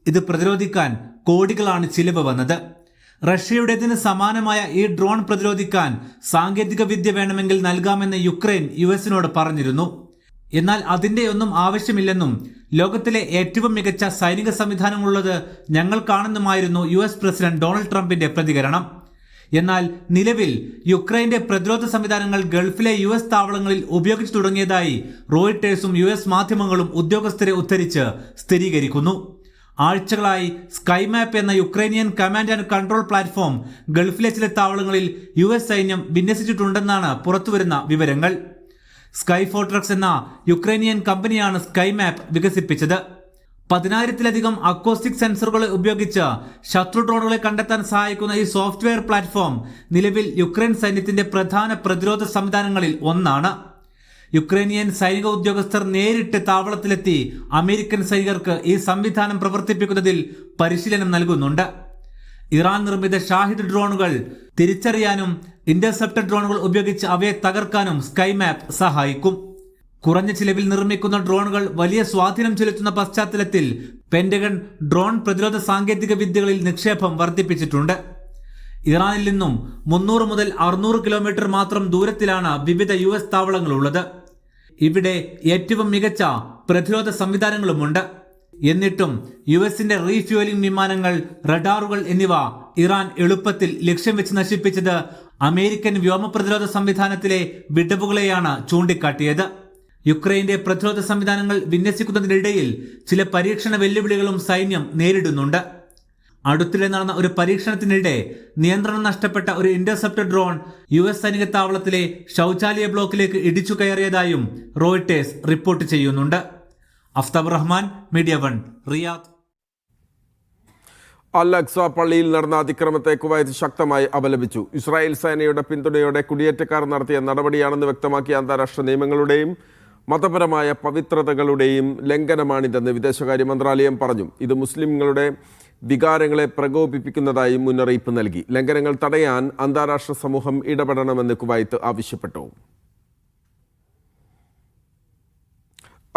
ഇത് പ്രതിരോധിക്കാൻ കോടികളാണ് ചിലവ് വന്നത്. റഷ്യയുടേതിന് സമാനമായ ഈ ഡ്രോൺ പ്രതിരോധിക്കാൻ സാങ്കേതിക വിദ്യ വേണമെങ്കിൽ നൽകാമെന്ന് യുക്രൈൻ US-നോട് പറഞ്ഞിരുന്നു. എന്നാൽ അതിൻ്റെയൊന്നും ആവശ്യമില്ലെന്നും ലോകത്തിലെ ഏറ്റവും മികച്ച സൈനിക സംവിധാനമുള്ളത് ഞങ്ങൾക്കാണെന്നുമായിരുന്നു US പ്രസിഡന്റ് ഡൊണാൾഡ് ട്രംപിന്റെ പ്രതികരണം. എന്നാൽ നിലവിൽ യുക്രൈന്റെ പ്രതിരോധ സംവിധാനങ്ങൾ ഗൾഫിലെ US താവളങ്ങളിൽ ഉപയോഗിച്ചു തുടങ്ങിയതായി റോയിട്ടേഴ്സും US മാധ്യമങ്ങളും ഉദ്യോഗസ്ഥരെ ഉദ്ധരിച്ച് സ്ഥിരീകരിക്കുന്നു. ആഴ്ചകളായി സ്കൈമാപ്പ് എന്ന Ukrainian command and control platform ഗൾഫിലെ ചില താവളങ്ങളിൽ US സൈന്യം വിന്യസിച്ചിട്ടുണ്ടെന്നാണ് പുറത്തുവരുന്ന വിവരങ്ങൾ. സ്കൈ ഫോർട്രക്സ് എന്ന യുക്രൈനിയൻ കമ്പനിയാണ് സ്കൈമാപ്പ് വികസിപ്പിച്ചത്. 10,000-ലധികം അക്കോസ്റ്റിക് സെൻസറുകൾ ഉപയോഗിച്ച് ശത്രു ഡ്രോണുകളെ കണ്ടെത്താൻ സഹായിക്കുന്ന ഈ സോഫ്റ്റ്വെയർ പ്ലാറ്റ്ഫോം നിലവിൽ യുക്രൈൻ സൈന്യത്തിന്റെ പ്രധാന പ്രതിരോധ സംവിധാനങ്ങളിൽ ഒന്നാണ്. യുക്രൈനിയൻ സൈനിക ഉദ്യോഗസ്ഥർ നേരിട്ട് താവളത്തിലെത്തി അമേരിക്കൻ സൈനികർക്ക് ഈ സംവിധാനം പ്രവർത്തിപ്പിക്കുന്നതിൽ പരിശീലനം നൽകുന്നുണ്ട്. ഇറാൻ നിർമ്മിത ഷാഹിദ് ഡ്രോണുകൾ തിരിച്ചറിയാനും ഇന്റർസെപ്റ്റർ ഡ്രോണുകൾ ഉപയോഗിച്ച് അവയെ തകർക്കാനും സ്കൈമാപ്പ് സഹായിക്കും. കുറഞ്ഞ ചിലവിൽ നിർമ്മിക്കുന്ന ഡ്രോണുകൾ വലിയ സ്വാധീനം ചെലുത്തുന്ന പശ്ചാത്തലത്തിൽ പെന്റഗൺ ഡ്രോൺ പ്രതിരോധ സാങ്കേതിക വിദ്യകളിൽ നിക്ഷേപം വർദ്ധിപ്പിച്ചിട്ടുണ്ട്. ഇറാനിൽ നിന്നും 300 മുതൽ 600 കിലോമീറ്റർ മാത്രം ദൂരത്തിലാണ് വിവിധ US താവളങ്ങളുള്ളത്. ഇവിടെ ഏറ്റവും മികച്ച പ്രതിരോധ സംവിധാനങ്ങളുമുണ്ട്. എന്നിട്ടും US-ന്റെ റീഫ്യൂവലിംഗ് വിമാനങ്ങൾ, റഡാറുകൾ എന്നിവ ഇറാൻ എളുപ്പത്തിൽ ലക്ഷ്യം വെച്ച് നശിപ്പിച്ചത് അമേരിക്കൻ വ്യോമ പ്രതിരോധ സംവിധാനത്തിലെ വിടവുകളെയാണ് ചൂണ്ടിക്കാട്ടിയത്. യുക്രൈന്റെ പ്രതിരോധ സംവിധാനങ്ങൾ വിന്യസിക്കുന്നതിനിടയിൽ ചില പരീക്ഷണ വെല്ലുവിളികളും സൈന്യം നേരിടുന്നുണ്ട്. അടുത്തിടെ നടന്ന ഒരു പരീക്ഷണത്തിനിടെ നിയന്ത്രണം നഷ്ടപ്പെട്ട ഒരു ഇന്റർസെപ്റ്റർ ഡ്രോൺ US സൈനിക താവളത്തിലെ ശൗചാലയ ബ്ലോക്കിലേക്ക് ഇടിച്ചു കയറിയതായും റോയിട്ടേഴ്സ് റിപ്പോർട്ട് ചെയ്യുന്നുണ്ട്. Aftab Rahman, media 1, Riyadh. Al Aqsa പള്ളിയിൽ നടന്ന അതിക്രമത്തെ കുവൈത്ത് ശക്തമായി അപലപിച്ചു. ഇസ്രായേൽ സേനയുടെ പിന്തുണയോടെ കുടിയേറ്റക്കാർ നടത്തിയ നടപടിയാണെന്ന് വ്യക്തമാക്കിയ അന്താരാഷ്ട്ര നിയമങ്ങളുടെയും മതപരമായ പവിത്രതകളുടെയും ലംഘനമാണിതെന്ന് വിദേശകാര്യ മന്ത്രാലയം പറഞ്ഞു. ഇത് മുസ്ലിംകളുടെ വികാരങ്ങളെ പ്രകോപിപ്പിക്കുന്നതായി മുന്നറിയിപ്പ് നൽകി. ലംഘനങ്ങൾ തടയാൻ അന്താരാഷ്ട്ര സമൂഹം ഇടപെടണമെന്ന് കുവൈത്ത് ആവശ്യപ്പെട്ടു.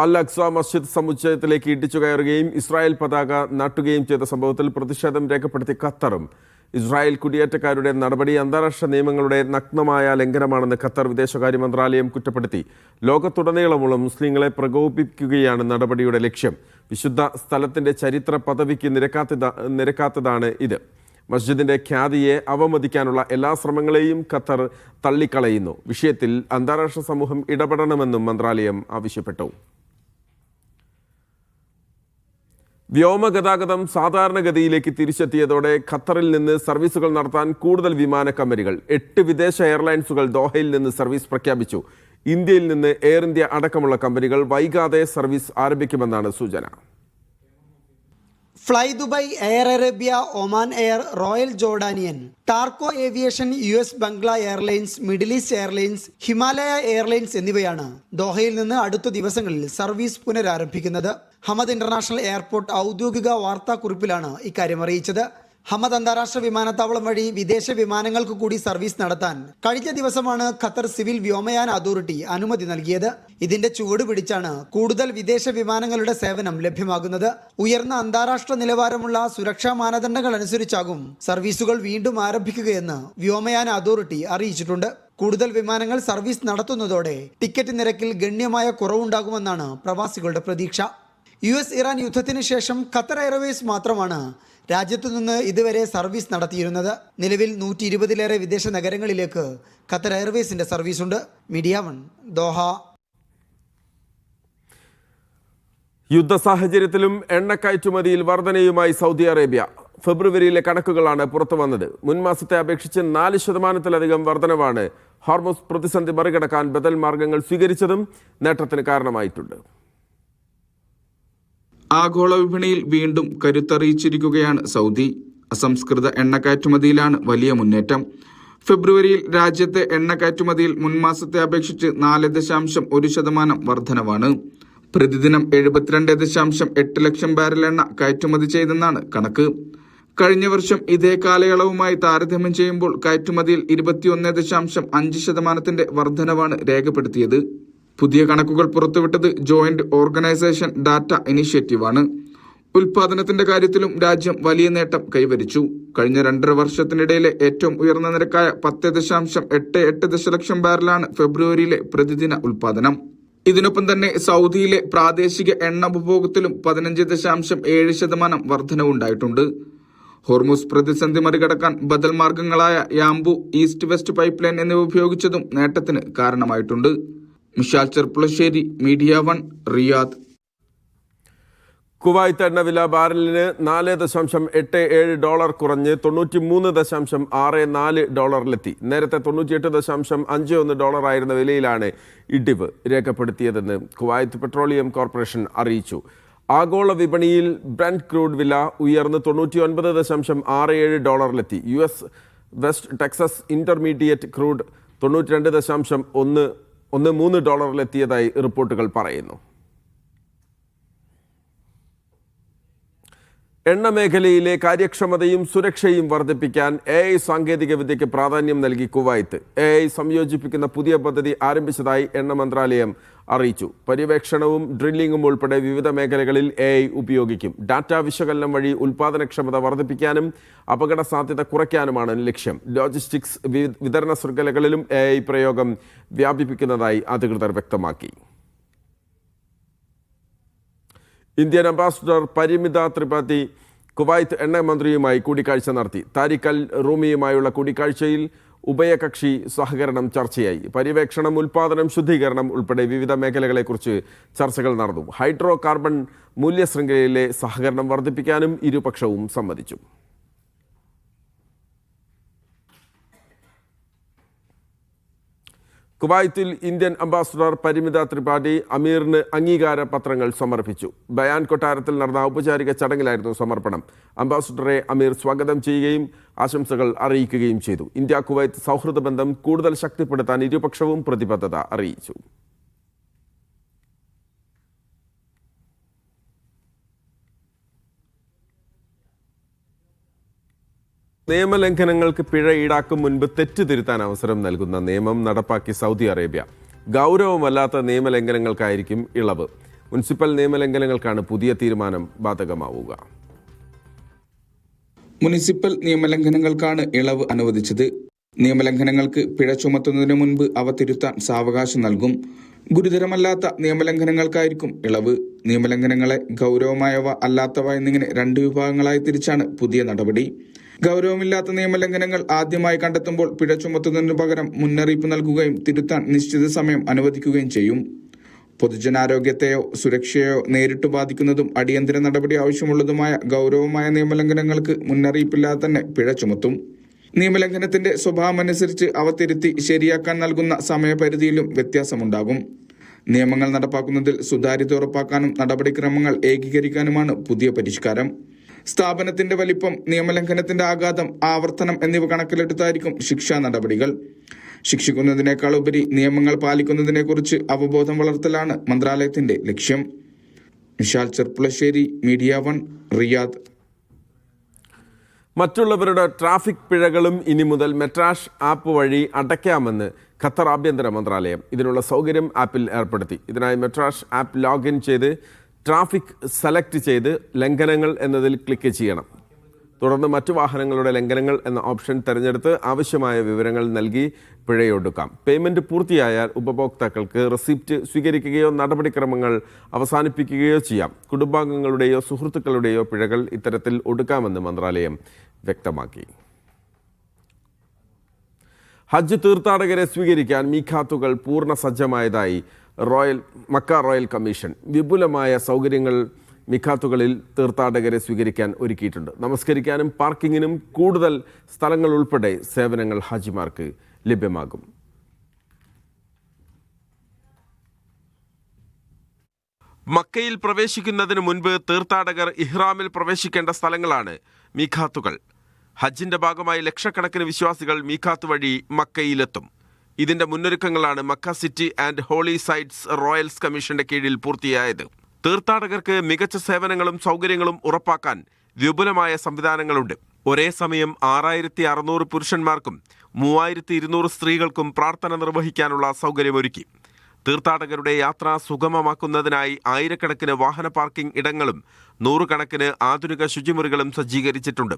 അൽ-അഖ്സ മസ്ജിദ് സമുച്ചയത്തിലേക്ക് ഇടിച്ചു കയറുകയും ഇസ്രായേൽ പതാക നാട്ടുകയും ചെയ്ത സംഭവത്തിൽ പ്രതിഷേധം രേഖപ്പെടുത്തി ഖത്തറും ഇസ്രായേൽ കുടിയേറ്റക്കാരുടെ നടപടി അന്താരാഷ്ട്ര നിയമങ്ങളുടെ നഗ്നമായ ലംഘനമാണെന്ന് ഖത്തർ വിദേശകാര്യ മന്ത്രാലയം കുറ്റപ്പെടുത്തി. ലോകത്തുടനീളമുള്ള മുസ്ലിങ്ങളെ പ്രകോപിപ്പിക്കുകയാണ് നടപടിയുടെ ലക്ഷ്യം. വിശുദ്ധ സ്ഥലത്തിന്റെ ചരിത്ര പദവിക്ക് നിരക്കാത്തതാണ് ഇത്. മസ്ജിദിന്റെ ഖ്യാതിയെ അവമതിക്കാനുള്ള എല്ലാ ശ്രമങ്ങളെയും ഖത്തർ തള്ളിക്കളയുന്നു. വിഷയത്തിൽ അന്താരാഷ്ട്ര സമൂഹം ഇടപെടണമെന്നും മന്ത്രാലയം ആവശ്യപ്പെട്ടു. വ്യോമഗതാഗതം സാധാരണഗതിയിലേക്ക് തിരിച്ചെത്തിയതോടെ ഖത്തറിൽ നിന്ന് സർവീസുകൾ നടത്താൻ കൂടുതൽ വിമാന കമ്പനികൾ 8 വിദേശ എയർലൈൻസുകൾ ദോഹയിൽ നിന്ന് സർവീസ് പ്രഖ്യാപിച്ചു. ഇന്ത്യയിൽ നിന്ന് എയർ ഇന്ത്യ അടക്കമുള്ള കമ്പനികൾ വൈകാതെ സർവീസ് ആരംഭിക്കുമെന്നാണ് സൂചന. Fly Dubai, Air Arabia, Oman Air, Royal Jordanian, Tarco Aviation, US Bangla Airlines, Middle East Airlines, Himalaya Airlines എന്നിവയാണ് ദോഹയിൽ നിന്ന് അടുത്ത ദിവസങ്ങളിൽ സർവീസ് പുനരാരംഭിക്കുന്നത്. ഹമദ് ഇന്റർനാഷണൽ എയർപോർട്ട് ഔദ്യോഗിക വാർത്താക്കുറിപ്പിലാണ് ഇക്കാര്യം അറിയിച്ചത്. ഹമദ് അന്താരാഷ്ട്ര വിമാനത്താവളം വഴി വിദേശ വിമാനങ്ങൾക്ക് കൂടി സർവീസ് നടത്താൻ കഴിഞ്ഞ ദിവസമാണ് ഖത്തർ സിവിൽ വ്യോമയാന അതോറിറ്റി അനുമതി നൽകിയത്. ഇതിന്റെ ചുവട് പിടിച്ചാണ് കൂടുതൽ വിദേശ വിമാനങ്ങളുടെ സേവനം ലഭ്യമാകുന്നത്. ഉയർന്ന അന്താരാഷ്ട്ര നിലവാരമുള്ള സുരക്ഷാ മാനദണ്ഡങ്ങൾ അനുസരിച്ചാകും സർവീസുകൾ വീണ്ടും ആരംഭിക്കുകയെന്ന് വ്യോമയാന അതോറിറ്റി അറിയിച്ചിട്ടുണ്ട്. കൂടുതൽ വിമാനങ്ങൾ സർവീസ് നടത്തുന്നതോടെ ടിക്കറ്റ് നിരക്കിൽ ഗണ്യമായ കുറവുണ്ടാകുമെന്നാണ് പ്രവാസികളുടെ പ്രതീക്ഷ. US ഇറാൻ യുദ്ധത്തിന് ശേഷം ഖത്തർ എയർവേസ് മാത്രമാണ് രാജ്യത്തു നിന്ന് ഇതുവരെ സർവീസ് നടത്തിയിരുന്നത്. നിലവിൽ 120-ലേറെ വിദേശ നഗരങ്ങളിലേക്ക് ഖത്തർ എയർവേസിന്റെ സർവീസുണ്ട്. Media 1, Doha. യുദ്ധ സാഹചര്യത്തിലും എണ്ണക്കയറ്റുമതിയിൽ വർധനയുമായി സൗദി അറേബ്യ. ഫെബ്രുവരിയിലെ കണക്കുകളാണ് പുറത്തു വന്നത്. മുൻ മാസത്തെ അപേക്ഷിച്ച് 4% വർധനവാണ് ഹോർമോസ് പ്രതിസന്ധി മറികടക്കാൻ ബദൽ മാർഗങ്ങൾ സ്വീകരിച്ചതും നേട്ടത്തിന് കാരണമായിട്ടുണ്ട്. ആഗോള വിപണിയിൽ വീണ്ടും കരുത്തറിയിച്ചിരിക്കുകയാണ് സൗദി. അസംസ്കൃത എണ്ണ കയറ്റുമതിയിലാണ് വലിയ മുന്നേറ്റം. ഫെബ്രുവരിയിൽ രാജ്യത്തെ എണ്ണ കയറ്റുമതിയിൽ മുൻമാസത്തെ അപേക്ഷിച്ച് 4.1% വർധനവാണ്. പ്രതിദിനം 72.8 ലക്ഷം ബാരൽ എണ്ണ കയറ്റുമതി ചെയ്തെന്നാണ് കണക്ക്. കഴിഞ്ഞ വർഷം ഇതേ കാലയളവുമായി താരതമ്യം ചെയ്യുമ്പോൾ കയറ്റുമതിയിൽ 21.5% വർധനവാണ് രേഖപ്പെടുത്തിയത്. പുതിയ കണക്കുകൾ പുറത്തുവിട്ടത് ജോയിന്റ് ഓർഗനൈസേഷൻ ഡാറ്റ ഇനിഷ്യേറ്റീവാണ്. ഉൽപാദനത്തിന്റെ കാര്യത്തിലും രാജ്യം വലിയ നേട്ടം കൈവരിച്ചു. കഴിഞ്ഞ 2.5 വർഷത്തിനിടയിലെ ഏറ്റവും ഉയർന്ന നിരക്കായ 10.88 ദശലക്ഷം ബാരലാണ് ഫെബ്രുവരിയിലെ പ്രതിദിന ഉൽപാദനം. ഇതിനൊപ്പം തന്നെ സൗദിയിലെ പ്രാദേശിക എണ്ണ ഉപഭോഗത്തിലും 15.7% വർധനവുണ്ടായിട്ടുണ്ട്. ഹോർമൂസ് പ്രതിസന്ധി മറികടക്കാൻ ബദൽ മാർഗങ്ങളായ Yanbu, East West pipeline എന്നിവ ഉപയോഗിച്ചതും നേട്ടത്തിന് കാരണമായിട്ടുണ്ട്. Mishal Cherpulassery, media 1, Riyadh. Kuwait എണ്ണ വില ബാരലിന് $4.87 കുറഞ്ഞ് $93.64 നേരത്തെ $98.51 ആയിരുന്ന വിലയിലാണ് ഇടിവ് രേഖപ്പെടുത്തിയതെന്ന് കുവൈത്ത് പെട്രോളിയം കോർപ്പറേഷൻ അറിയിച്ചു. ആഗോള വിപണിയിൽ ബ്രന്റ് ക്രൂഡ് വില ഉയർന്ന് $99.67 US west Texas intermediate crude $92.13 റിപ്പോർട്ടുകൾ പറയുന്നു. എണ്ണ മേഖലയിലെ കാര്യക്ഷമതയും സുരക്ഷയും വർദ്ധിപ്പിക്കാൻ AI സാങ്കേതിക വിദ്യയ്ക്ക് പ്രാധാന്യം നൽകി കുവൈത്ത് AI സംയോജിപ്പിക്കുന്ന പുതിയ പദ്ധതി ആരംഭിച്ചതായി എണ്ണ മന്ത്രാലയം അറിയിച്ചു. പര്യവേക്ഷണവും ഡ്രില്ലിംഗും ഉൾപ്പെടെ വിവിധ മേഖലകളിൽ AI ഉപയോഗിക്കും. ഡാറ്റ വിശകലനം വഴി ഉൽപാദനക്ഷമത വർദ്ധിപ്പിക്കാനും അപകട സാധ്യത കുറയ്ക്കാനുമാണ് ലക്ഷ്യം. ലോജിസ്റ്റിക്സ്, വിതരണ ശൃംഖലകളിലും AI പ്രയോഗം വ്യാപിപ്പിക്കുന്നതായി അധികൃതർ വ്യക്തമാക്കി. ഇന്ത്യൻ അംബാസിഡർ പരിമിത ത്രിപാഠി കുവൈത്ത് എണ്ണ മന്ത്രിയുമായി കൂടിക്കാഴ്ച നടത്തി. താരിഖ് അൽ റൂമിയുമായുള്ള കൂടിക്കാഴ്ചയിൽ ഉഭയകക്ഷി സഹകരണം ചർച്ചയായി. പര്യവേക്ഷണം, ഉൽപാദനം, ശുദ്ധീകരണം ഉൾപ്പെടെ വിവിധ മേഖലകളെക്കുറിച്ച് ചർച്ചകൾ നടന്നു. ഹൈഡ്രോ കാർബൺ മൂല്യശൃംഖലയിലെ സഹകരണം വർദ്ധിപ്പിക്കാനും ഇരുപക്ഷവും സമ്മതിച്ചു. കുവൈത്തിൽ ഇന്ത്യൻ അംബാസിഡർ പരിമിത ത്രിപാഠി അമീറിന് അംഗീകാര പത്രങ്ങൾ സമർപ്പിച്ചു. ബയാൻ കൊട്ടാരത്തിൽ നടന്ന ഔപചാരിക ചടങ്ങിലായിരുന്നു സമർപ്പണം. അംബാസിഡറെ അമീർ സ്വാഗതം ചെയ്യുകയും ആശംസകൾ അറിയിക്കുകയും ചെയ്തു. ഇന്ത്യ കുവൈത്ത് സൗഹൃദ ബന്ധം കൂടുതൽ ശക്തിപ്പെടുത്താൻ ഇരുപക്ഷവും പ്രതിബദ്ധത അറിയിച്ചു. നിയമലംഘനങ്ങൾക്ക് പിഴ ഈടാക്കും മുൻപ് തെറ്റ് തിരുത്താൻ അവസരം നൽകുന്ന നിയമം നടപ്പാക്കി സൗദി അറേബ്യ. ഗൗരവമല്ലാത്ത നിയമലംഘനങ്ങൾക്കായിരിക്കും ഇളവ്. മുനിസിപ്പൽ നിയമലംഘനങ്ങൾക്കാണ് പുതിയ തീരുമാനം ബാധകമാവുക. മുനിസിപ്പൽ നിയമലംഘനങ്ങൾക്കാണ് ഇളവ് അനുവദിച്ചത്. നിയമലംഘനങ്ങൾക്ക് പിഴ ചുമത്തുന്നതിന് മുൻപ് അവ തിരുത്താൻ സാവകാശം നൽകും. ഗുരുതരമല്ലാത്ത നിയമലംഘനങ്ങൾക്കായിരിക്കും ഇളവ്. നിയമലംഘനങ്ങളെ ഗൗരവമായവ, അല്ലാത്തവ എന്നിങ്ങനെ 2 വിഭാഗങ്ങളായി തിരിച്ചാണ് പുതിയ നടപടി. ഗൗരവമില്ലാത്ത നിയമലംഘനങ്ങൾ ആദ്യമായി കണ്ടെത്തുമ്പോൾ പിഴ ചുമത്തുന്നതിനു പകരം മുന്നറിയിപ്പ് നൽകുകയും തിരുത്താൻ നിശ്ചിത സമയം അനുവദിക്കുകയും ചെയ്യും. പൊതുജനാരോഗ്യത്തെയോ സുരക്ഷയെയോ നേരിട്ട് ബാധിക്കുന്നതും അടിയന്തര നടപടി ആവശ്യമുള്ളതുമായ ഗൗരവമായ നിയമലംഘനങ്ങൾക്ക് മുന്നറിയിപ്പില്ലാതെ തന്നെ പിഴ ചുമത്തും. നിയമലംഘനത്തിന്റെ സ്വഭാവമനുസരിച്ച് അവ തിരുത്തി ശരിയാക്കാൻ നൽകുന്ന സമയപരിധിയിലും വ്യത്യാസമുണ്ടാകും. നിയമങ്ങൾ നടപ്പാക്കുന്നതിൽ സുതാര്യത ഉറപ്പാക്കാനും നടപടിക്രമങ്ങൾ ഏകീകരിക്കാനുമാണ് പുതിയ പരിഷ്കാരം. സ്ഥാപനത്തിന്റെ വലിപ്പം, നിയമലംഘനത്തിന്റെ ആഘാതം, ആവർത്തനം എന്നിവ കണക്കിലെടുത്തായിരിക്കും ശിക്ഷാ നടപടികൾ. ശിക്ഷിക്കുന്നതിനേക്കാൾ ഉപരി നിയമങ്ങൾ പാലിക്കുന്നതിനെക്കുറിച്ച് അവബോധം വളർത്തലാണ് മന്ത്രാലയത്തിന്റെ ലക്ഷ്യം. Mishal Cherpulassery, media 1, Riyadh. മറ്റുള്ളവരുടെ ട്രാഫിക് പിഴകളും ഇനി മുതൽ മെട്രാഷ് ആപ്പ് വഴി അടയ്ക്കാമെന്ന് ഖത്തർ ആഭ്യന്തര മന്ത്രാലയം. ഇതിനുള്ള സൗകര്യം ആപ്പിൽ ഏർപ്പെടുത്തി. ഇതിനായി മെട്രാഷ് ആപ്പ് ലോഗിൻ ചെയ്ത് ട്രാഫിക് സെലക്ട് ചെയ്ത് ലംഘനങ്ങൾ എന്നതിൽ ക്ലിക്ക് ചെയ്യണം. തുടർന്ന് മറ്റു വാഹനങ്ങളുടെ ലംഘനങ്ങൾ എന്ന ഓപ്ഷൻ തിരഞ്ഞെടുത്ത് ആവശ്യമായ വിവരങ്ങൾ നൽകി പിഴയൊടുക്കാം. പേയ്മെൻറ്റ് പൂർത്തിയായാൽ ഉപഭോക്താക്കൾക്ക് റെസിപ്റ്റ് സ്വീകരിക്കുകയോ നടപടിക്രമങ്ങൾ അവസാനിപ്പിക്കുകയോ ചെയ്യാം. കുടുംബാംഗങ്ങളുടെയോ സുഹൃത്തുക്കളുടെയോ പിഴകൾ ഇത്തരത്തിൽ ഒടുക്കാമെന്ന് മന്ത്രാലയം വ്യക്തമാക്കി. ഹജ്ജ് തീർത്ഥാടകരെ സ്വീകരിക്കാൻ മീഖാത്തുകൾ പൂർണ്ണ സജ്ജമായതായി മക്ക റോയൽ കമ്മീഷൻ. വിപുലമായ സൗകര്യങ്ങൾ മിഖാത്തുകളിൽ തീർത്ഥാടകരെ സ്വീകരിക്കാൻ ഒരുക്കിയിട്ടുണ്ട്. നമസ്കരിക്കാനും പാർക്കിങ്ങിനും കൂടുതൽ സ്ഥലങ്ങൾ ഉൾപ്പെടെ സേവനങ്ങൾ ഹാജിമാർക്ക് ലഭ്യമാകും. മക്കയിൽ പ്രവേശിക്കുന്നതിന് മുൻപ് തീർത്ഥാടകർ ഇഹ്റാമിൽ പ്രവേശിക്കേണ്ട സ്ഥലങ്ങളാണ് മീഖാത്തുകൾ. ഹജ്ജിന്റെ ഭാഗമായി ലക്ഷക്കണക്കിന് വിശ്വാസികൾ മീഖാത്ത് വഴി മക്കയിലെത്തും. ഇതിന്റെ മുന്നൊരുക്കങ്ങളാണ് Makkah city and holy sites royals കമ്മീഷന്റെ കീഴിൽ പൂർത്തിയായത്. തീർത്ഥാടകർക്ക് മികച്ച സേവനങ്ങളും സൗകര്യങ്ങളും ഉറപ്പാക്കാൻ വിപുലമായ സംവിധാനങ്ങളുണ്ട്. ഒരേ സമയം 6600 പുരുഷന്മാർക്കും 3200 സ്ത്രീകൾക്കും പ്രാർത്ഥന നിർവഹിക്കാനുള്ള സൗകര്യമൊരുക്കി. തീർത്ഥാടകരുടെ യാത്ര സുഗമമാക്കുന്നതിനായി ആയിരക്കണക്കിന് വാഹന പാർക്കിംഗ് ഇടങ്ങളും 100 കണക്കിന് ആധുനിക ശുചിമുറികളും സജ്ജീകരിച്ചിട്ടുണ്ട്.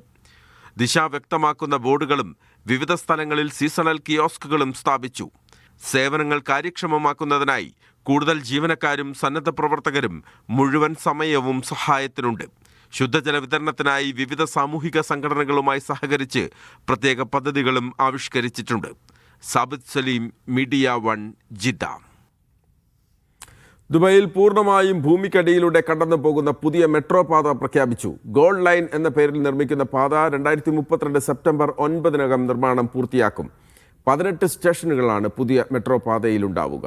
ദിശ വ്യക്തമാക്കുന്ന ബോർഡുകളും വിവിധ സ്ഥലങ്ങളിൽ സീസണൽ കിയോസ്കുകളും സ്ഥാപിച്ചു. സേവനങ്ങൾ കാര്യക്ഷമമാക്കുന്നതിനായി കൂടുതൽ ജീവനക്കാരും സന്നദ്ധ പ്രവർത്തകരും മുഴുവൻ സമയവും സഹായത്തിനുണ്ട്. ശുദ്ധജല വിതരണത്തിനായി വിവിധ സാമൂഹിക സംഘടനകളുമായി സഹകരിച്ച് പ്രത്യേക പദ്ധതികളും ആവിഷ്കരിച്ചിട്ടുണ്ട്. Sabith Saleem, media 1, Jeddah. ദുബായിൽ പൂർണ്ണമായും ഭൂമിക്കടിയിലൂടെ കടന്നു പോകുന്ന പുതിയ മെട്രോ പാത പ്രഖ്യാപിച്ചു. ഗോൾഡ് ലൈൻ എന്ന പേരിൽ നിർമ്മിക്കുന്ന പാത 2032 സെപ്റ്റംബർ 9 നിർമ്മാണം പൂർത്തിയാക്കും. 18 സ്റ്റേഷനുകളാണ് പുതിയ മെട്രോ പാതയിലുണ്ടാവുക.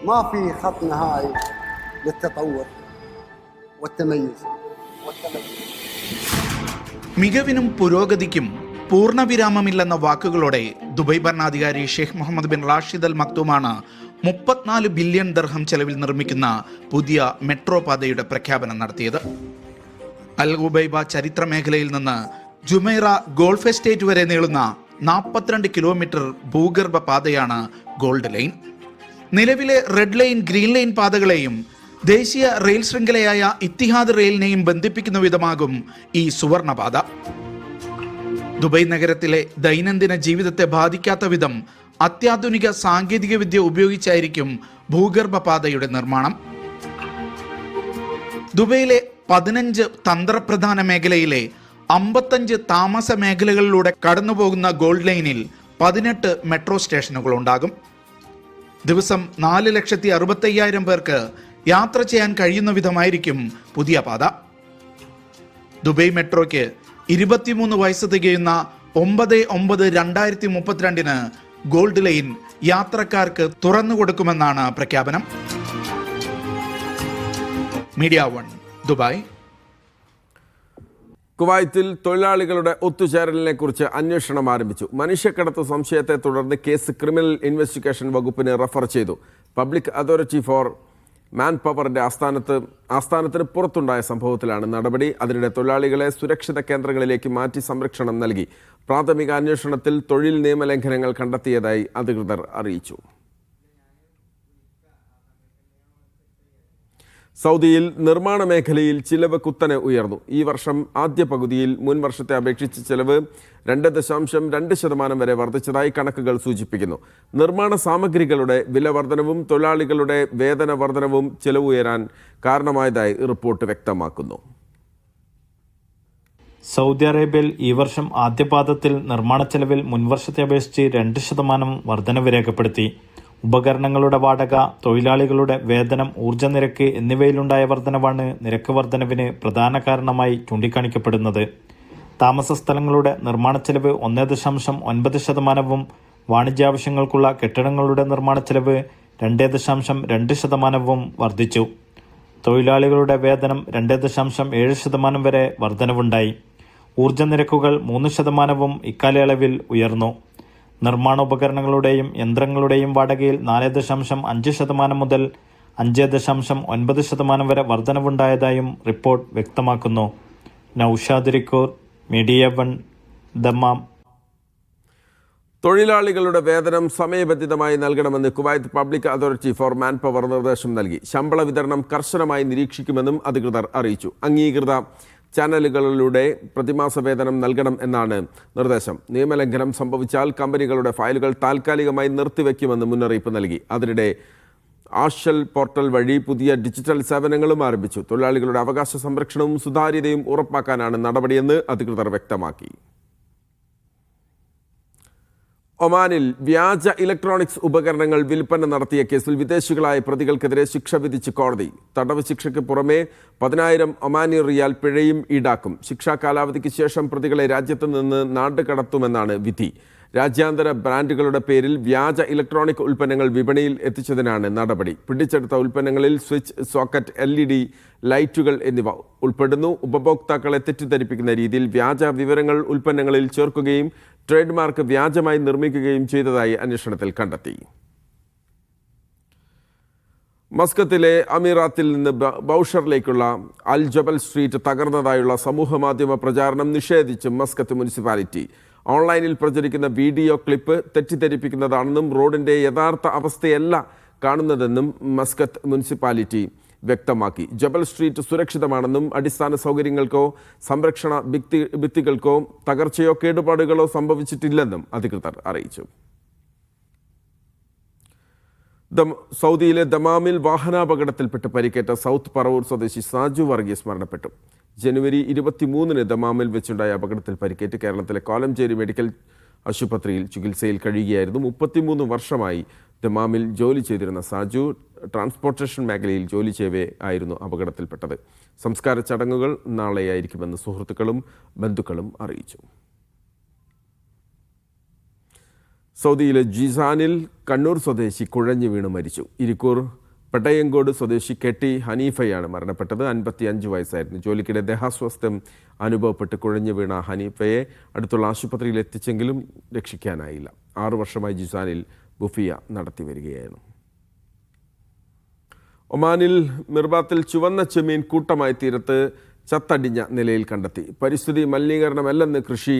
ما في خط نهائي للتطور والتميز. മികവിനും പുരോഗതിക്കും പൂർണ്ണവിരാമമില്ലെന്ന വാക്കുകളോടെ ദുബായ് ഭരണാധികാരി ഷെയ്ഖ് മുഹമ്മദ് ബിൻ റാഷിദ് അൽ മക്തൂമാണ് 34 ബില്യൺ ദിർഹം ചെലവിൽ നിർമ്മിക്കുന്ന പുതിയ മെട്രോ പാതയുടെ പ്രഖ്യാപനം നടത്തിയത്. അൽ ഉബൈബ ചരിത്ര മേഖലയിൽ നിന്ന് ജുമൈറ ഗോൾഫ് എസ്റ്റേറ്റ് വരെ നീളുന്ന 42 കിലോമീറ്റർ ഭൂഗർഭ പാതയാണ് ഗോൾഡ് ലൈൻ. നിലവിലെ റെഡ് ലൈൻ, ഗ്രീൻ ലൈൻ പാതകളെയും ദേശീയ റെയിൽ ശൃംഖലയായ ഇത്തിഹാദ് റെയിലിനെയും ബന്ധിപ്പിക്കുന്ന വിധമാകും ഈ സുവർണപാത. ദുബായ് നഗരത്തിലെ ദൈനംദിന ജീവിതത്തെ ബാധിക്കാത്ത വിധം അത്യാധുനിക സാങ്കേതിക വിദ്യ ഉപയോഗിച്ചായിരിക്കും ഭൂഗർഭ പാതയുടെ നിർമ്മാണം. ദുബൈയിലെ 15 തന്ത്രപ്രധാന മേഖലയിലെ 55 താമസ മേഖലകളിലൂടെ കടന്നുപോകുന്ന ഗോൾഡ് ലൈനിൽ 18 മെട്രോ സ്റ്റേഷനുകൾ ഉണ്ടാകും. ദിവസം 4,65,000 പേർക്ക് യാത്ര ചെയ്യാൻ കഴിയുന്ന വിധമായിരിക്കും പുതിയ പാത. ദുബായ് മെട്രോയ്ക്ക് 23 വയസ്സ് തികയുന്ന 9/9/2032 ഗോൾഡ് ലൈൻ യാത്രക്കാർക്ക് തുറന്നുകൊടുക്കുമെന്നാണ് പ്രഖ്യാപനം. Media 1, Dubai. കുവൈത്തിൽ തൊഴിലാളികളുടെ ഒത്തുചേരലിനെ കുറിച്ച് അന്വേഷണം ആരംഭിച്ചു. മനുഷ്യക്കടത്ത് സംശയത്തെ തുടർന്ന് കേസ് ക്രിമിനൽ ഇൻവെസ്റ്റിഗേഷൻ വകുപ്പിന് റഫർ ചെയ്തു. പബ്ലിക് അതോറിറ്റി ഫോർ മാൻ പവറിന്റെ ആസ്ഥാനത്തിന് പുറത്തുണ്ടായ സംഭവത്തിലാണ് നടപടി. അതിനിടെ തൊഴിലാളികളെ സുരക്ഷിത കേന്ദ്രങ്ങളിലേക്ക് മാറ്റി സംരക്ഷണം നൽകി. പ്രാഥമിക അന്വേഷണത്തിൽ തൊഴിൽ നിയമലംഘനങ്ങൾ കണ്ടെത്തിയതായി അധികൃതർ അറിയിച്ചു. സൗദിയിൽ നിർമ്മാണ മേഖലയിൽ ചിലവ് കുത്തനെ ഉയർന്നു. ഈ വർഷം ആദ്യ പകുതിയിൽ മുൻ വർഷത്തെ അപേക്ഷിച്ച് ചിലവ് 2.2% വരെ വർദ്ധിച്ചതായി കണക്കുകൾ സൂചിപ്പിക്കുന്നു. നിർമ്മാണ സാമഗ്രികളുടെ വില വർധനവും തൊഴിലാളികളുടെ വേതന വർധനവും ചിലവ് ഉയരാൻ കാരണമായതായി റിപ്പോർട്ട് വ്യക്തമാക്കുന്നു. സൗദി അറേബ്യയിൽ ഈ വർഷം ആദ്യപാദത്തിൽ നിർമ്മാണ ചെലവിൽ മുൻവർഷത്തെ അപേക്ഷിച്ച് 2% വർധനവ് രേഖപ്പെടുത്തി. ഉപകരണങ്ങളുടെ വാടക, തൊഴിലാളികളുടെ വേതനം, ഊർജ്ജ നിരക്ക് എന്നിവയിലുണ്ടായ വർധനവാണ് നിരക്ക് വർധനവിന് പ്രധാന കാരണമായി ചൂണ്ടിക്കാണിക്കപ്പെടുന്നത്. താമസ സ്ഥലങ്ങളുടെ നിർമ്മാണ ചെലവ് 1.9%, വാണിജ്യാവശ്യങ്ങൾക്കുള്ള കെട്ടിടങ്ങളുടെ നിർമ്മാണ ചെലവ് 2.2% വർദ്ധിച്ചു. തൊഴിലാളികളുടെ വേതനം 2.7% വരെ വർധനവുണ്ടായി. ഊർജ്ജ നിരക്കുകൾ 3% ഇക്കാലയളവിൽ ഉയർന്നു. നിർമ്മാണ ഉപകരണങ്ങളുടെയും യന്ത്രങ്ങളുടെയും വാടകയിൽ 4.5% മുതൽ 5.9% വരെ വർധനവുണ്ടായതായും റിപ്പോർട്ട് വ്യക്തമാക്കുന്നു. Naushad റിക്കൂർ, media 1, Dammam. തൊഴിലാളികളുടെ വേതനം സമയബന്ധിതമായി നൽകണമെന്ന് Kuwait public authority four man power നിർദ്ദേശം നൽകി. ശമ്പള വിതരണം കർശനമായി നിരീക്ഷിക്കുമെന്നും അധികൃതർ അറിയിച്ചു. അംഗീകൃത ചാനലുകളിലൂടെ പ്രതിമാസ വേതനം നൽകണം എന്നാണ് നിർദ്ദേശം. നിയമലംഘനം സംഭവിച്ചാൽ കമ്പനികളുടെ ഫയലുകൾ താൽക്കാലികമായി നിർത്തിവെക്കുമെന്ന് മുന്നറിയിപ്പ് നൽകി. അതിനിടെ ആഷൽ പോർട്ടൽ വഴി പുതിയ ഡിജിറ്റൽ സേവനങ്ങളും ആരംഭിച്ചു. തൊഴിലാളികളുടെ അവകാശ സംരക്ഷണവും സുതാര്യതയും ഉറപ്പാക്കാനാണ് നടപടിയെന്ന് അധികൃതർ വ്യക്തമാക്കി. ഒമാനിൽ വ്യാജ ഇലക്ട്രോണിക്സ് ഉപകരണങ്ങൾ വിൽപ്പന നടത്തിയ കേസിൽ വിദേശികളായ പ്രതികൾക്കെതിരെ ശിക്ഷ വിധിച്ച് കോടതി. തടവ് ശിക്ഷയ്ക്ക് പുറമെ 10,000 ഒമാനി റിയാൽ പിഴയും ഈടാക്കും. ശിക്ഷാ കാലാവധിക്ക് ശേഷം പ്രതികളെ രാജ്യത്ത് നിന്ന് നാടുകടത്തുമെന്നാണ് വിധി. രാജ്യാന്തര ബ്രാൻഡുകളുടെ പേരിൽ വ്യാജ ഇലക്ട്രോണിക് ഉൽപ്പന്നങ്ങൾ വിപണിയിൽ എത്തിച്ചതിനാണ് നടപടി. പിടിച്ചെടുത്ത ഉൽപ്പന്നങ്ങളിൽ സ്വിച്ച്, സോക്കറ്റ്, LED ലൈറ്റുകൾ എന്നിവ ഉൾപ്പെടുന്നു. ഉപഭോക്താക്കളെ തെറ്റിദ്ധരിപ്പിക്കുന്ന രീതിയിൽ വ്യാജ വിവരങ്ങൾ ഉൽപ്പന്നങ്ങളിൽ ചേർക്കുകയും ട്രേഡ് മാർക്ക് വ്യാജമായി നിർമ്മിക്കുകയും ചെയ്തതായി അന്വേഷണത്തിൽ കണ്ടെത്തി. മസ്കത്തിലെ അമീറാത്തിൽ നിന്ന് ബൗഷറിലേക്കുള്ള അൽ ജബൽ സ്ട്രീറ്റ് തകർന്നതായുള്ള സമൂഹമാധ്യമ പ്രചാരണം നിഷേധിച്ച് മസ്കത്ത് മുനിസിപ്പാലിറ്റി. ഓൺലൈനിൽ പ്രചരിക്കുന്ന വീഡിയോ ക്ലിപ്പ് തെറ്റിദ്ധരിപ്പിക്കുന്നതാണെന്നും റോഡിൻ്റെ യഥാർത്ഥ അവസ്ഥയല്ല കാണുന്നതെന്നും മസ്കത്ത് മുനിസിപ്പാലിറ്റി വ്യക്തമാക്കി. ജബൽ സ്ട്രീറ്റ് സുരക്ഷിതമാണെന്നും അടിസ്ഥാന സൗകര്യങ്ങൾക്കോ സംരക്ഷണ ഭിത്തികൾക്കോ തകർച്ചയോ കേടുപാടുകളോ സംഭവിച്ചിട്ടില്ലെന്നും അധികൃതർ അറിയിച്ചു. സൗദിയിലെ ദമാമിൽ വാഹനാപകടത്തിൽപ്പെട്ട് പരിക്കേറ്റ സൗത്ത് പറവൂർ സ്വദേശി സാജു വർഗീസ് മരണപ്പെട്ടു. ജനുവരി 23-ന് ദമാമിൽ വെച്ചുണ്ടായ അപകടത്തിൽ പരിക്കേറ്റ് കേരളത്തിലെ കോലഞ്ചേരി മെഡിക്കൽ ആശുപത്രിയിൽ ചികിത്സയിൽ കഴിയുകയായിരുന്നു. 33 വർഷമായി ദമാമിൽ ജോലി ചെയ്തിരുന്ന സാജു ട്രാൻസ്പോർട്ടേഷൻ മേഖലയിൽ ജോലി ചെയ്യവേ ആയിരുന്നു അപകടത്തിൽപ്പെട്ടത്. സംസ്കാര ചടങ്ങുകൾ നാളെയായിരിക്കുമെന്ന് സുഹൃത്തുക്കളും ബന്ധുക്കളും അറിയിച്ചു. സൗദിയിലെ ജിസാനിൽ കണ്ണൂർ സ്വദേശി കുഴഞ്ഞു വീണ് മരിച്ചു. ഇരിക്കൂർ പെട്ടയങ്കോട് സ്വദേശി കെട്ടി ഹനീഫയാണ് മരണപ്പെട്ടത്. 55 വയസ്സായിരുന്നു. ജോലിക്കിടെ ദേഹാസ്വാസ്ഥ്യം അനുഭവപ്പെട്ട് കുഴഞ്ഞു വീണ ഹനീഫയെ അടുത്തുള്ള ആശുപത്രിയിൽ എത്തിച്ചെങ്കിലും രക്ഷിക്കാനായില്ല. 6 വർഷമായി ജിസാനിൽ ബുഫിയ നടത്തി വരികയായിരുന്നു. ഒമാനിൽ മിർബാത്തിൽ ചുവന്ന ചെമ്മീൻ കൂട്ടമായി തീരത്ത് ചത്തടിഞ്ഞ നിലയിൽ കണ്ടെത്തി. പരിസ്ഥിതി മലിനീകരണമല്ലെന്ന് കൃഷി,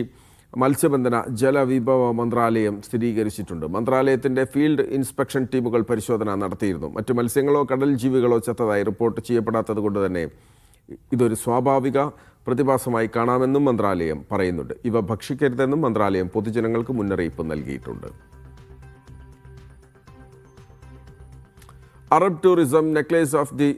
മത്സ്യബന്ധന, ജലവിഭവ മന്ത്രാലയം സ്ഥിരീകരിച്ചിട്ടുണ്ട്. മന്ത്രാലയത്തിൻ്റെ ഫീൽഡ് ഇൻസ്പെക്ഷൻ ടീമുകൾ പരിശോധന നടത്തിയിരുന്നു. മറ്റു മത്സ്യങ്ങളോ കടൽ ജീവികളോ ചത്തതായി റിപ്പോർട്ട് ചെയ്യപ്പെടാത്തത് കൊണ്ട് തന്നെ ഇതൊരു സ്വാഭാവിക പ്രതിഭാസമായി കാണാമെന്നും മന്ത്രാലയം പറയുന്നുണ്ട്. ഇവ ഭക്ഷിക്കരുതെന്നും മന്ത്രാലയം പൊതുജനങ്ങൾക്ക് മുന്നറിയിപ്പ് നൽകിയിട്ടുണ്ട്. Arab tourism necklace of the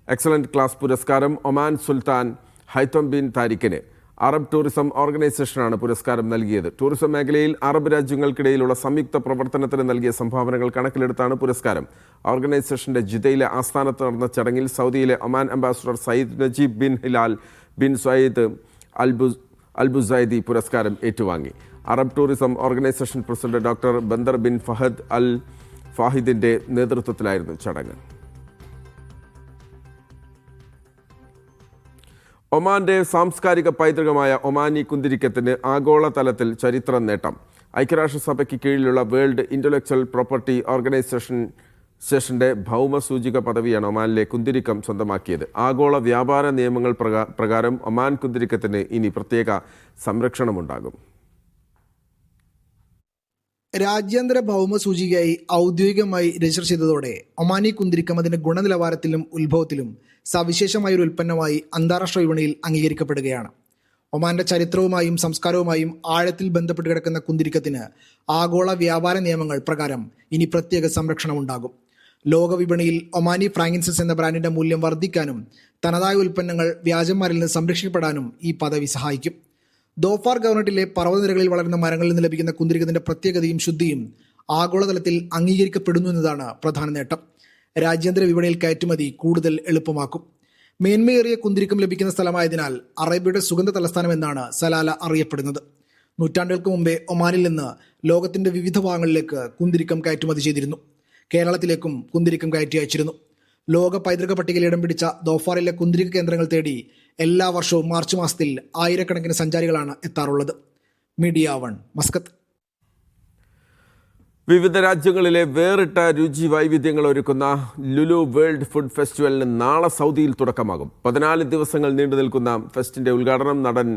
excellent class പുരസ്കാരം ഒമാൻ സുൽത്താൻ ഹൈത്തം ബിൻ താരിഖിന് അറബ് ടൂറിസം ഓർഗനൈസേഷനാണ് പുരസ്കാരം നൽകിയത്. ടൂറിസം മേഖലയിൽ അറബ് രാജ്യങ്ങൾക്കിടയിലുള്ള സംയുക്ത പ്രവർത്തനത്തിന് നൽകിയ സംഭാവനകൾ കണക്കിലെടുത്താണ് പുരസ്കാരം. ഓർഗനൈസേഷന്റെ ജിദ്ദയിലെ ആസ്ഥാനത്ത് നടന്ന ചടങ്ങിൽ സൗദിയിലെ Oman ambassador Sayyid Najib bin Hilal bin Sayyid Albusaidi പുരസ്കാരം ഏറ്റുവാങ്ങി. Arab tourism organisation president doctor Bandar bin Fahad Al ഫാഹിദിന്റെ നേതൃത്വത്തിലായിരുന്നു ചടങ്ങ്. ഒമാന്റെ സാംസ്കാരിക പൈതൃകമായ ഒമാനി കുന്തിരിക്കത്തിന് ആഗോളതലത്തിൽ ചരിത്ര നേട്ടം. ഐക്യരാഷ്ട്രസഭയ്ക്ക് കീഴിലുള്ള വേൾഡ് ഇന്റലക്ച്വൽ പ്രോപ്പർട്ടി ഓർഗനൈസേഷന്റെ ഭൗമസൂചിക പദവിയാണ് ഒമാനിലെ കുന്തിരിക്കം സ്വന്തമാക്കിയത്. ആഗോള വ്യാപാര നിയമങ്ങൾ പ്രകാരം ഒമാൻ കുന്തിരിക്കത്തിന് ഇനി പ്രത്യേക സംരക്ഷണമുണ്ടാകും. രാജ്യാന്തര ഭൗമസൂചികയായി ഔദ്യോഗികമായി രജിസ്റ്റർ ചെയ്തതോടെ ഒമാനി കുന്തിരിക്കം അതിന്റെ ഗുണനിലവാരത്തിലും ഉത്ഭവത്തിലും സവിശേഷമായ ഒരു ഉൽപ്പന്നമായി അന്താരാഷ്ട്ര വിപണിയിൽ അംഗീകരിക്കപ്പെടുകയാണ്. ഒമാന്റെ ചരിത്രവുമായും സംസ്കാരവുമായും ആഴത്തിൽ ബന്ധപ്പെട്ട് കിടക്കുന്ന കുന്തിരിക്കത്തിന് ആഗോള വ്യാപാര നിയമങ്ങൾ പ്രകാരം ഇനി പ്രത്യേക സംരക്ഷണമുണ്ടാകും. ലോക വിപണിയിൽ ഒമാനി ഫ്രാങ്കിൻസൻസ് എന്ന ബ്രാൻഡിന്റെ മൂല്യം വർദ്ധിക്കാനും തനതായ ഉൽപ്പന്നങ്ങൾ വ്യാജന്മാരിൽ നിന്ന് സംരക്ഷിക്കപ്പെടാനും ഈ പദവി സഹായിക്കും. ദോഫാർ ഗവർണറ്റിലെ പർവ്വതനിരകളിൽ വളരുന്ന മരങ്ങളിൽ നിന്ന് ലഭിക്കുന്ന കുന്തിരിക്കത്തിന്റെ പ്രത്യേകതയും ശുദ്ധിയും ആഗോളതലത്തിൽ അംഗീകരിക്കപ്പെടുന്നു എന്നതാണ് പ്രധാന നേട്ടം. രാജ്യാന്തര വിപണിയിൽ കയറ്റുമതി കൂടുതൽ എളുപ്പമാക്കും. മേന്മയേറിയ കുന്തിരിക്കം ലഭിക്കുന്ന സ്ഥലമായതിനാൽ അറേബ്യയുടെ സുഗന്ധ തലസ്ഥാനം എന്നാണ് സലാല അറിയപ്പെടുന്നത്. നൂറ്റാണ്ടുകൾക്ക് മുമ്പേ ഒമാനിൽ നിന്ന് ലോകത്തിന്റെ വിവിധ ഭാഗങ്ങളിലേക്ക് കുന്തിരിക്കം കയറ്റുമതി ചെയ്തിരുന്നു. കേരളത്തിലേക്കും കുന്തിരിക്കം കയറ്റി അയച്ചിരുന്നു. ലോക പൈതൃക പട്ടികയിൽ ഇടം പിടിച്ച ദോഫാറിലെ കുന്തിരിക്ക കേന്ദ്രങ്ങൾ തേടി എല്ലാ വർഷവും മാർച്ച് മാസത്തിൽ ആയിരക്കണക്കിന് സഞ്ചാരികളാണ് എത്താറുള്ളത്. Media 1 Muscat. വിവിധ രാജ്യങ്ങളിലെ വേറിട്ട രുചി വൈവിധ്യങ്ങൾ ഒരുക്കുന്ന ലുലു വേൾഡ് ഫുഡ് ഫെസ്റ്റിവലിന് നാളെ സൗദിയിൽ തുടക്കമാകും. 14 ദിവസങ്ങൾ നീണ്ടു നിൽക്കുന്ന ഫെസ്റ്റിന്റെ ഉദ്ഘാടനം നടൻ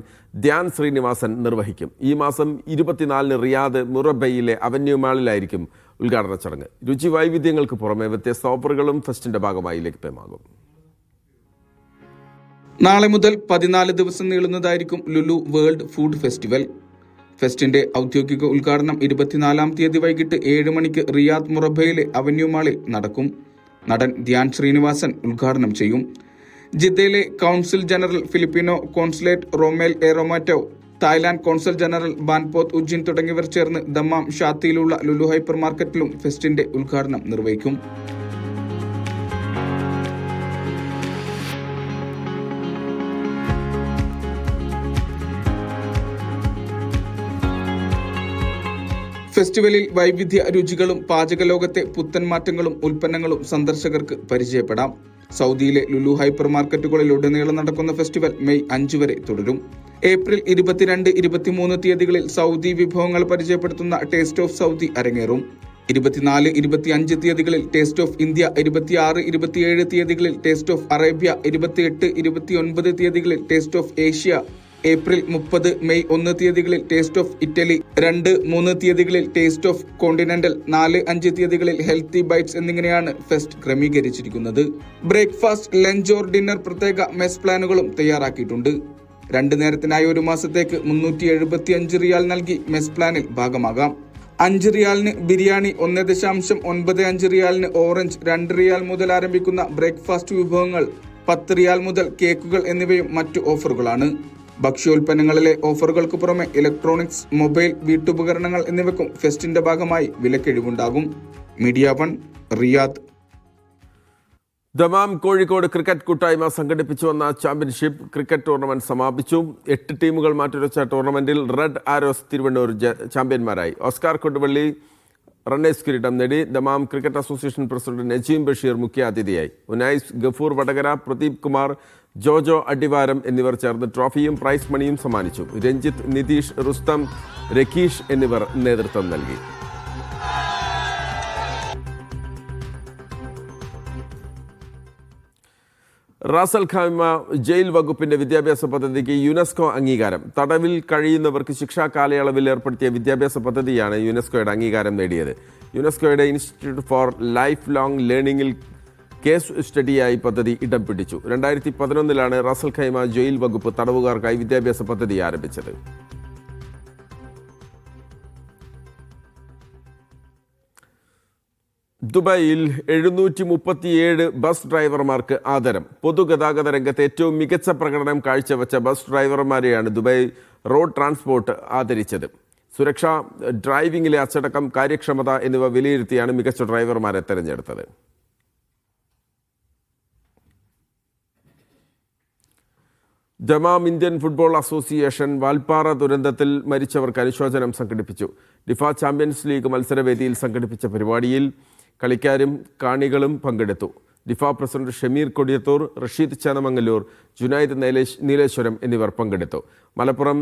ധ്യാൻ ശ്രീനിവാസൻ നിർവഹിക്കും. ഈ മാസം 24-ന് റിയാദ് മുറബയിലെ അവന്യൂ മാളിലായിരിക്കും ഉദ്ഘാടന ചടങ്ങ്. രുചി വൈവിധ്യങ്ങൾക്ക് പുറമെ വ്യത്യസ്ത ഓഫറുകളും ഫെസ്റ്റിന്റെ ഭാഗമായി ലഭ്യമാകും. നാളെ മുതൽ 14 ദിവസം നീളുന്നതായിരിക്കും ലുലു വേൾഡ് ഫുഡ് ഫെസ്റ്റിവൽ. ഫെസ്റ്റിന്റെ ഔദ്യോഗിക ഉദ്ഘാടനം 24-ാം തീയതി വൈകിട്ട് 7 മണിക്ക് റിയാദ് മുറബയിലെ അവന്യൂ മാളിൽ നടക്കും. നടൻ ധ്യാൻ ശ്രീനിവാസൻ ഉദ്ഘാടനം ചെയ്യും. ജിദ്ദയിലെ council general Filipino consulate Romel Eromato Thailand consul general Banpot Ujjin തുടങ്ങിയവർ ചേർന്ന് ദമ്മാം ഷാത്തിയിലുള്ള ലുലു ഹൈപ്പർ മാർക്കറ്റിലും ഫെസ്റ്റിന്റെ ഉദ്ഘാടനം നിർവഹിക്കും. ഫെസ്റ്റിവലിൽ വൈവിധ്യ രുചികളും പാചകലോകത്തെ പുത്തൻ മാറ്റങ്ങളും ഉൽപ്പന്നങ്ങളും സന്ദർശകർക്ക് പരിചയപ്പെടാം. സൗദിയിലെ ലുലു ഹൈപ്പർ മാർക്കറ്റുകളിലുടനീളം നടക്കുന്ന ഫെസ്റ്റിവൽ മെയ് 5 വരെ തുടരും. ഏപ്രിൽ 22, 23 തീയതികളിൽ സൗദി വിഭവങ്ങൾ പരിചയപ്പെടുത്തുന്ന ടേസ്റ്റ് ഓഫ് സൗദി അരങ്ങേറും. 24, 25 തീയതികളിൽ ടേസ്റ്റ് ഓഫ് ഇന്ത്യ, 26, 27 തീയതികളിൽ ടേസ്റ്റ് ഓഫ് അറേബ്യ, 28, 29 തീയതികളിൽ taste of Asia, April 30, May 1 തീയതികളിൽ ടേസ്റ്റ് ഓഫ് ഇറ്റലി, 2, 3 തീയതികളിൽ ടേസ്റ്റ് ഓഫ് കോണ്ടിനെന്റൽ, 4, 5 തീയതികളിൽ ഹെൽത്തി ബൈറ്റ്സ് എന്നിങ്ങനെയാണ് ഫെസ്റ്റ് ക്രമീകരിച്ചിരിക്കുന്നത്. ബ്രേക്ക്ഫാസ്റ്റ്, ലഞ്ച് ഓർ ഡിന്നർ പ്രത്യേക മെസ് പ്ലാനുകളും തയ്യാറാക്കിയിട്ടുണ്ട്. 2 നേരത്തിനായി 1 മാസത്തേക്ക് 375 റിയാൽ നൽകി മെസ് പ്ലാനിൽ ഭാഗമാകാം. 5 റിയാലിന് ബിരിയാണി, 1.95 റിയാലിന് ഓറഞ്ച്, 2 റിയാൽ മുതൽ ആരംഭിക്കുന്ന ബ്രേക്ക്ഫാസ്റ്റ് വിഭവങ്ങൾ, 10 റിയാൽ മുതൽ കേക്കുകൾ എന്നിവയും മറ്റു ഓഫറുകളാണ്. ഭക്ഷ്യോൽപ്പന്നങ്ങളിലെ ഓഫറുകൾക്ക് പുറമെ ഇലക്ട്രോണിക്സ്, മൊബൈൽ, വീട്ടുപകരണങ്ങൾ എന്നിവയ്ക്കും ഫെസ്റ്റിന്റെ ഭാഗമായി വിലക്കിഴിവുണ്ടാകും. Media 1, Riyadh. Dammam Kozhikode cricket കൂട്ടായ്മ സംഘടിപ്പിച്ചു വന്ന ചാമ്പ്യൻഷിപ്പ് ക്രിക്കറ്റ് ടൂർണമെന്റ് സമാപിച്ചു. 8 ടീമുകൾ മാറ്റുരച്ച ടൂർണമെന്റിൽ റെഡ് ആരോസ് തിരുവണ്ണൂർ ചാമ്പ്യന്മാരായി. ഓസ്കാർ കൊടുവള്ളി റണ്ണേഴ്സ് കിരീടം നേടി. Dammam cricket association president Najeem Basheer മുഖ്യാതിഥിയായി. ഉനൈസ്, ഗഫൂർ വടകര, പ്രദീപ് കുമാർ, ജോജോ അടിവാരം എന്നിവർ ചേർന്ന് ട്രോഫിയും പ്രൈസ് മണിയും സമ്മാനിച്ചു. രഞ്ജിത്ത്, നിതീഷ്, റുസ്തം, രക്കീഷ് എന്നിവർ നേതൃത്വം നൽകി. റാസൽ ഖൈമ ജയിൽ വകുപ്പിന്റെ വിദ്യാഭ്യാസ പദ്ധതിക്ക് യുനെസ്കോ അംഗീകാരം. തടവിൽ കഴിയുന്നവർക്ക് ശിക്ഷാ കാലയളവിൽ ഏർപ്പെടുത്തിയ വിദ്യാഭ്യാസ പദ്ധതിയാണ് യുനെസ്കോയുടെ അംഗീകാരം നേടിയത്. യുനെസ്കോയുടെ ഇൻസ്റ്റിറ്റ്യൂട്ട് ഫോർ ലൈഫ് ലോങ് ലേണിംഗിൽ കേസ് സ്റ്റഡിയായി പദ്ധതി ഇടം പിടിച്ചു. 2011 റാസൽ ഖൈമ ജയിൽ വകുപ്പ് തടവുകാർക്കായി വിദ്യാഭ്യാസ പദ്ധതി ആരംഭിച്ചത്. ദുബായിൽ 737 ബസ് ഡ്രൈവർമാർക്ക് ആദരം. പൊതുഗതാഗത രംഗത്ത് ഏറ്റവും മികച്ച പ്രകടനം കാഴ്ചവെച്ച ബസ് ഡ്രൈവർമാരെയാണ് ദുബായ് റോഡ് ട്രാൻസ്പോർട്ട് ആദരിച്ചത്. സുരക്ഷ, ഡ്രൈവിംഗിലെ അച്ചടക്കം, കാര്യക്ഷമത എന്നിവ വിലയിരുത്തിയാണ് മികച്ച ഡ്രൈവർമാരെ തെരഞ്ഞെടുത്തത്. Dammam Indian football association Valparai ദുരന്തത്തിൽ മരിച്ചവർക്ക് അനുശോചനം സംഘടിപ്പിച്ചു. ഡിഫ ചാമ്പ്യൻസ് ലീഗ് മത്സരവേദിയിൽ സംഘടിപ്പിച്ച പരിപാടിയിൽ കളിക്കാരും കാണികളും പങ്കെടുത്തു. ഡിഫ പ്രസിഡന്റ് ഷമീർ കൊടിയത്തൂർ, റഷീദ് ചേന്നമംഗലൂർ, ജുനൈദ് നീലേശ്വരം എന്നിവർ പങ്കെടുത്തു. മലപ്പുറം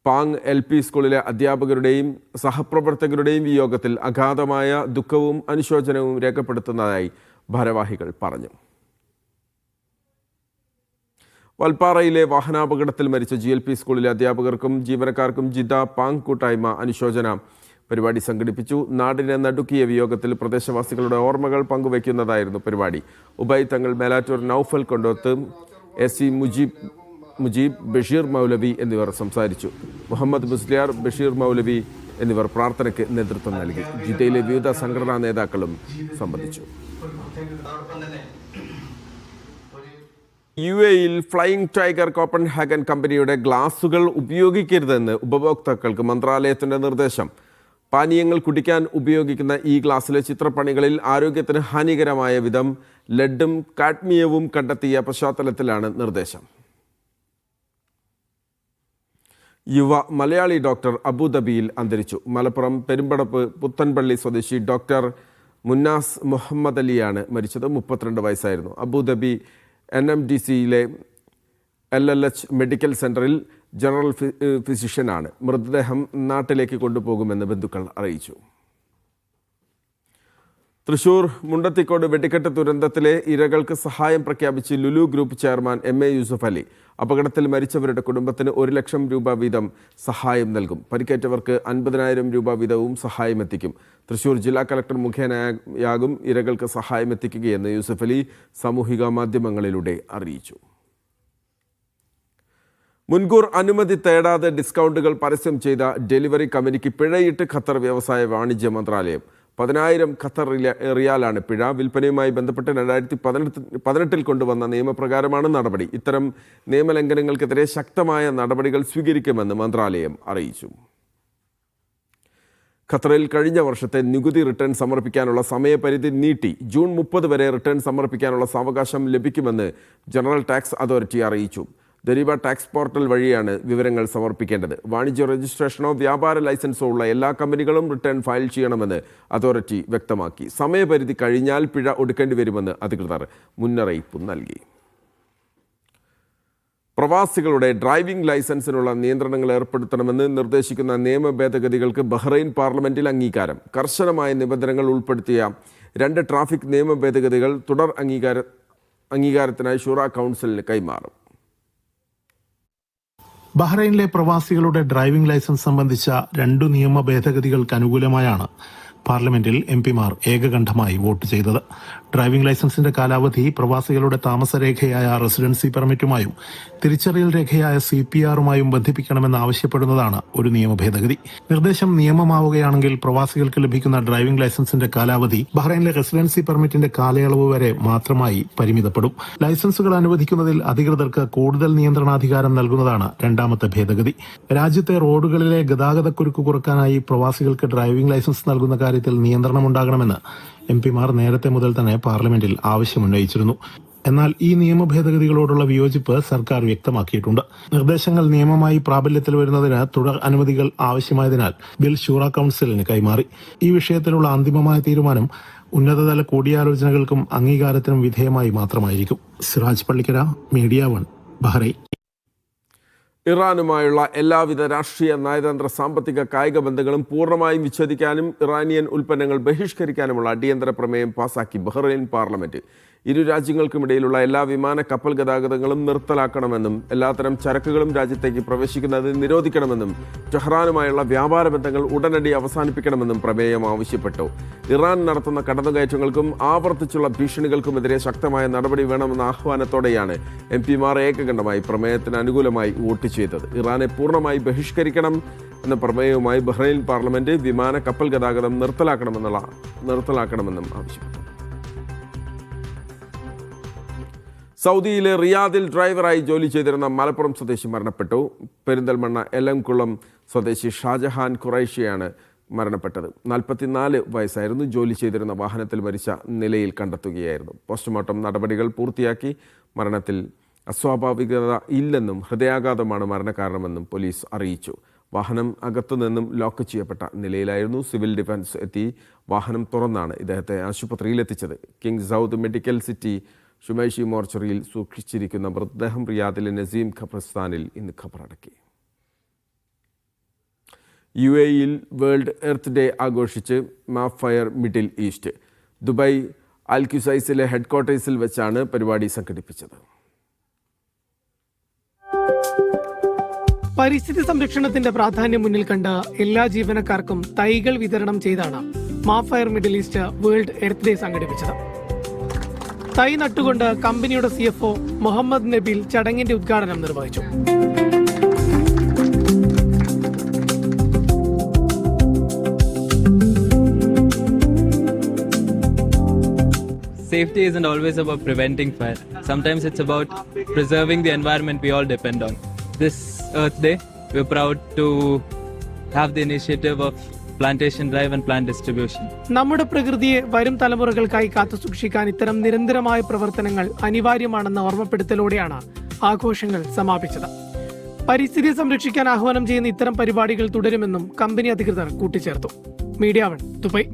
പാങ് LP സ്കൂളിലെ അധ്യാപകരുടെയും സഹപ്രവർത്തകരുടെയും വിയോഗത്തിൽ അഗാധമായ ദുഃഖവും അനുശോചനവും രേഖപ്പെടുത്തുന്നതായി ഭാരവാഹികൾ പറഞ്ഞു. വൽപ്പാറയിലെ വാഹനാപകടത്തിൽ മരിച്ച GLP സ്കൂളിലെ അധ്യാപകർക്കും ജീവനക്കാർക്കും ജിദ്ദ പാങ് കൂട്ടായ്മ അനുശോചന പരിപാടി സംഘടിപ്പിച്ചു. നാടിനെ നടുക്കിയ വിയോഗത്തിൽ പ്രദേശവാസികളുടെ ഓർമ്മകൾ പങ്കുവയ്ക്കുന്നതായിരുന്നു പരിപാടി. ഉബൈ തങ്ങൾ, മേലാറ്റൂർ നൌഫൽ കൊണ്ടോത്ത്, SC മുജീബ്, ബഷീർ മൗലവി എന്നിവർ സംസാരിച്ചു. മുഹമ്മദ് മുസ്ലിയാർ, ബഷീർ മൗലവി എന്നിവർ പ്രാർത്ഥനയ്ക്ക് നേതൃത്വം നൽകി. ജിദ്ദയിലെ വിവിധ സംഘടനാ നേതാക്കളും സംബന്ധിച്ചു. UAEയിൽ ഫ്ലൈയിങ് ടൈഗർ കോപ്പൻഹാഗൻ കമ്പനിയുടെ ഗ്ലാസുകൾ ഉപയോഗിക്കരുതെന്ന് ഉപഭോക്താക്കൾക്ക് മന്ത്രാലയത്തിന്റെ നിർദ്ദേശം. പാനീയങ്ങൾ കുടിക്കാൻ ഉപയോഗിക്കുന്ന ഈ ഗ്ലാസിലെ ചിത്രപ്പണികളിൽ ആരോഗ്യത്തിന് ഹാനികരമായ വിധം ലെഡും കാഡ്മിയവും കണ്ടെത്തിയ പശ്ചാത്തലത്തിലാണ് നിർദ്ദേശം. യുവ മലയാളി ഡോക്ടർ അബുദാബിയിൽ അന്തരിച്ചു. മലപ്പുറം പെരുമ്പടപ്പ് പുത്തൻപള്ളി സ്വദേശി ഡോക്ടർ മുന്നാസ് മുഹമ്മദ് അലിയാണ് മരിച്ചത്. 32 വയസ്സായിരുന്നു. അബുദാബി NMDCയിലെ LLH മെഡിക്കൽ സെൻ്ററിൽ ജനറൽ ഫിസിഷ്യനാണ്. മൃതദേഹം നാട്ടിലേക്ക് കൊണ്ടുപോകുമെന്ന് ബന്ധുക്കൾ അറിയിച്ചു. തൃശൂർ മുണ്ടത്തിക്കോട് വെടിക്കെട്ട് ദുരന്തത്തിലെ ഇരകൾക്ക് സഹായം പ്രഖ്യാപിച്ച് Lulu group chairman MA Yusuff Ali. അപകടത്തിൽ മരിച്ചവരുടെ കുടുംബത്തിന് 1 ലക്ഷം രൂപ വീതം സഹായം നൽകും. പരിക്കേറ്റവർക്ക് 50,000 രൂപ വീതവും സഹായം എത്തിക്കും. തൃശൂർ ജില്ലാ കളക്ടർ മുഖേനയാകും ഇരകൾക്ക് സഹായം എത്തിക്കുകയെന്ന് യൂസഫ് അലി സാമൂഹിക മാധ്യമങ്ങളിലൂടെ അറിയിച്ചു. മുൻകൂർ അനുമതി തേടാതെ ഡിസ്കൗണ്ടുകൾ പരസ്യം ചെയ്ത ഡെലിവറി കമ്പനിക്ക് പിഴയിട്ട് ഖത്തർ വ്യവസായ വാണിജ്യ മന്ത്രാലയം. 10,000 ഖത്തർ റിയാലാണ് പിഴ. വിൽപ്പനയുമായി ബന്ധപ്പെട്ട് 2018 കൊണ്ടുവന്ന നിയമപ്രകാരമാണ് നടപടി. ഇത്തരം നിയമലംഘനങ്ങൾക്കെതിരെ ശക്തമായ നടപടികൾ സ്വീകരിക്കുമെന്ന് മന്ത്രാലയം അറിയിച്ചു. ഖത്തറിൽ കഴിഞ്ഞ വർഷത്തെ നികുതി റിട്ടേൺ സമർപ്പിക്കാനുള്ള സമയപരിധി നീട്ടി. ജൂൺ 30 വരെ റിട്ടേൺ സമർപ്പിക്കാനുള്ള സാവകാശം ലഭിക്കുമെന്ന് ജനറൽ ടാക്സ് അതോറിറ്റി അറിയിച്ചു. ദരീബ ടാക്സ് പോർട്ടൽ വഴിയാണ് വിവരങ്ങൾ സമർപ്പിക്കേണ്ടത്. വാണിജ്യ രജിസ്ട്രേഷനോ വ്യാപാര ലൈസൻസോ ഉള്ള എല്ലാ കമ്പനികളും റിട്ടേൺ ഫയൽ ചെയ്യണമെന്ന് അതോറിറ്റി വ്യക്തമാക്കി. സമയപരിധി കഴിഞ്ഞാൽ പിഴ ഒടുക്കേണ്ടി വരുമെന്ന് അധികൃതർ മുന്നറിയിപ്പ് നൽകി. പ്രവാസികളുടെ ഡ്രൈവിംഗ് ലൈസൻസിനുള്ള നിയന്ത്രണങ്ങൾ ഏർപ്പെടുത്തണമെന്ന് നിർദ്ദേശിക്കുന്ന നിയമ ഭേദഗതികൾക്ക് ബഹ്റൈൻ പാർലമെന്റിൽ അംഗീകാരം. കർശനമായ നിബന്ധനകൾ ഉൾപ്പെടുത്തിയ 2 ട്രാഫിക് നിയമ ഭേദഗതികൾ തുടർ അംഗീകാരത്തിനായി ഷൂറ കൗൺസിലിന് കൈമാറും. ബഹ്റൈനിലെ പ്രവാസികളുടെ ഡ്രൈവിംഗ് ലൈസൻസ് സംബന്ധിച്ച 2 നിയമ ഭേദഗതികൾക്ക് അനുകൂലമായാണ് പാർലമെന്റിൽ എംപിമാർ ഏകകണ്ഠമായി വോട്ട് ചെയ്തത്. ഡ്രൈവിംഗ് ലൈസൻസിന്റെ കാലാവധി പ്രവാസികളുടെ താമസരേഖയായ റെസിഡൻസി പെർമിറ്റുമായും തിരിച്ചറിയൽ രേഖയായ CPRുമായും ബന്ധിപ്പിക്കണമെന്നാവശ്യപ്പെടുന്നതാണ് ഒരു നിയമ ഭേദഗതി. നിർദ്ദേശം നിയമമാവുകയാണെങ്കിൽ പ്രവാസികൾക്ക് ലഭിക്കുന്ന ഡ്രൈവിംഗ് ലൈസൻസിന്റെ കാലാവധി ബഹ്റൈനിലെ റെസിഡൻസി പെർമിറ്റിന്റെ കാലയളവ് വരെ മാത്രമായി പരിമിതപ്പെടും. ലൈസൻസുകൾ അനുവദിക്കുന്നതിൽ അധികൃതർക്ക് കൂടുതൽ നിയന്ത്രണാധികാരം നൽകുന്നതാണ് 2ാമത്തെ ഭേദഗതി. രാജ്യത്തെ റോഡുകളിലെ ഗതാഗതക്കുരുക്ക് കുറക്കാനായി പ്രവാസികൾക്ക് ഡ്രൈവിംഗ് ലൈസൻസ് നൽകുന്ന കാര്യത്തിൽ നിയന്ത്രണമുണ്ടാകണമെന്ന് എംപിമാർ നേരത്തെ മുതൽ തന്നെ പാർലമെന്റിൽ ആവശ്യമുന്നയിച്ചിരുന്നു. എന്നാൽ ഈ നിയമ ഭേദഗതികളോടുള്ള വിയോജിപ്പ് സർക്കാർ വ്യക്തമാക്കിയിട്ടുണ്ട്. നിർദ്ദേശങ്ങൾ നിയമമായി പ്രാബല്യത്തിൽ വരുന്നതിന് തുടർ അനുമതികൾ ആവശ്യമായതിനാൽ ബിൽ ഷൂറ കൗൺസിലിന് കൈമാറി. ഈ വിഷയത്തിലുള്ള അന്തിമമായ തീരുമാനം ഉന്നതതല കൂടിയാലോചനകൾക്കും അംഗീകാരത്തിനും വിധേയമായി മാത്രമായിരിക്കും. Siraj Pallikkara, media 1, Bahrain. ഇറാനുമായുള്ള എല്ലാവിധ രാഷ്ട്രീയ, നയതന്ത്ര, സാമ്പത്തിക, കായിക ബന്ധങ്ങളും പൂർണ്ണമായും വിച്ഛേദിക്കാനും ഇറാനിയൻ ഉൽപ്പന്നങ്ങൾ ബഹിഷ്കരിക്കാനുമുള്ള അടിയന്തര പ്രമേയം പാസാക്കി ബഹ്റൈൻ പാർലമെന്റ്. ഇരു രാജ്യങ്ങൾക്കുമിടയിലുള്ള എല്ലാ വിമാന, കപ്പൽ ഗതാഗതങ്ങളും നിർത്തലാക്കണമെന്നും എല്ലാത്തരം ചരക്കുകളും രാജ്യത്തേക്ക് പ്രവേശിക്കുന്നത് നിരോധിക്കണമെന്നും ടെഹ്റാനുമായുള്ള വ്യാപാര ബന്ധങ്ങൾ ഉടനടി അവസാനിപ്പിക്കണമെന്നും പ്രമേയം ആവശ്യപ്പെട്ടു. ഇറാൻ നടത്തുന്ന കടന്നുകയറ്റങ്ങൾക്കും ആവർത്തിച്ചുള്ള ഭീഷണികൾക്കുമെതിരെ ശക്തമായ നടപടി വേണമെന്ന ആഹ്വാനത്തോടെയാണ് എംപിമാർ ഏകകണ്ഠമായി പ്രമേയത്തിന് അനുകൂലമായി വോട്ട് ചെയ്തത്. ഇറാനെ പൂർണ്ണമായി ബഹിഷ്കരിക്കണം എന്ന പ്രമേയവുമായി ബഹ്റൈൻ പാർലമെന്റ് വിമാന, കപ്പൽ ഗതാഗതം നിർത്തലാക്കണമെന്നും ആവശ്യപ്പെട്ടു. സൗദിയിലെ റിയാദിൽ ഡ്രൈവറായി ജോലി ചെയ്തിരുന്ന മലപ്പുറം സ്വദേശി മരണപ്പെട്ടു. പെരിന്തൽമണ്ണ എലംകുളം സ്വദേശി ഷാജഹാൻ ഖുറൈഷിയാണ് മരണപ്പെട്ടത്. 44 വയസ്സായിരുന്നു. ജോലി ചെയ്തിരുന്ന വാഹനത്തിൽ മരിച്ച നിലയിൽ കണ്ടെത്തുകയായിരുന്നു. പോസ്റ്റ്മോർട്ടം നടപടികൾ പൂർത്തിയാക്കി. മരണത്തിൽ അസ്വാഭാവികത ഇല്ലെന്നും ഹൃദയാഘാതമാണ് മരണകാരണമെന്നും പോലീസ് അറിയിച്ചു. വാഹനം അകത്തുനിന്നും ലോക്ക് ചെയ്യപ്പെട്ട നിലയിലായിരുന്നു. സിവിൽ ഡിഫൻസ് എത്തി വാഹനം തുറന്നാണ് ഇദ്ദേഹത്തെ ആശുപത്രിയിലെത്തിച്ചത്. കിങ് സൗദ് മെഡിക്കൽ സിറ്റി ഷുമൈഷി മോർച്ചറിയിൽ സൂക്ഷിച്ചിരിക്കുന്ന മൃതദേഹം റിയാദിലെ നസീം ഖബർസ്ഥാനിൽ ഇന്ന് ഖബറടക്കി. UAEയിൽ വേൾഡ് എർത്ത് ഡേ ആഘോഷിച്ച് മാഫയർ മിഡിൽ ഈസ്റ്റ്. ദുബായ് അൽക്യുസൈസിലെ ഹെഡ്ക്വാർട്ടേഴ്സിൽ വെച്ചാണ് പരിപാടി സംഘടിപ്പിച്ചത്. പരിസ്ഥിതി സംരക്ഷണത്തിന്റെ പ്രാധാന്യം മുന്നിൽ കണ്ട് എല്ലാ ജീവനക്കാർക്കും തൈകൾ വിതരണം ചെയ്താണ് മാഫയർ Middle East World Earth Day സംഘടിപ്പിച്ചത്. തൈ നട്ടുകൊണ്ട് കമ്പനിയുടെ CFO മുഹമ്മദ് നബീൽ ചടങ്ങിന്റെ ഉദ്ഘാടനം നിർവഹിച്ചു. Safety isn't always about preventing fire. Sometimes it's about preserving the environment we all depend on. This Earth Day, we're proud to have the initiative of plantation drive and plant distribution. നമ്മുടെ പ്രകൃതിയെ വരും തലമുറകൾക്കായി കാത്തുസൂക്ഷിക്കാൻ ഇത്തരം നിരന്തരമായ പ്രവർത്തനങ്ങൾ അനിവാര്യമാണെന്ന ഓർമ്മപ്പെടുത്തലോടെയാണ് ആഘോഷങ്ങൾ സമാപിച്ചത്. പരിസ്ഥിതിയെ സംരക്ഷിക്കാൻ ആഹ്വാനം ചെയ്യുന്ന ഇത്തരം പരിപാടികൾ തുടരുമെന്നും കമ്പനി അധികൃതർ കൂട്ടിച്ചേർത്തു. Media 1, Dubai.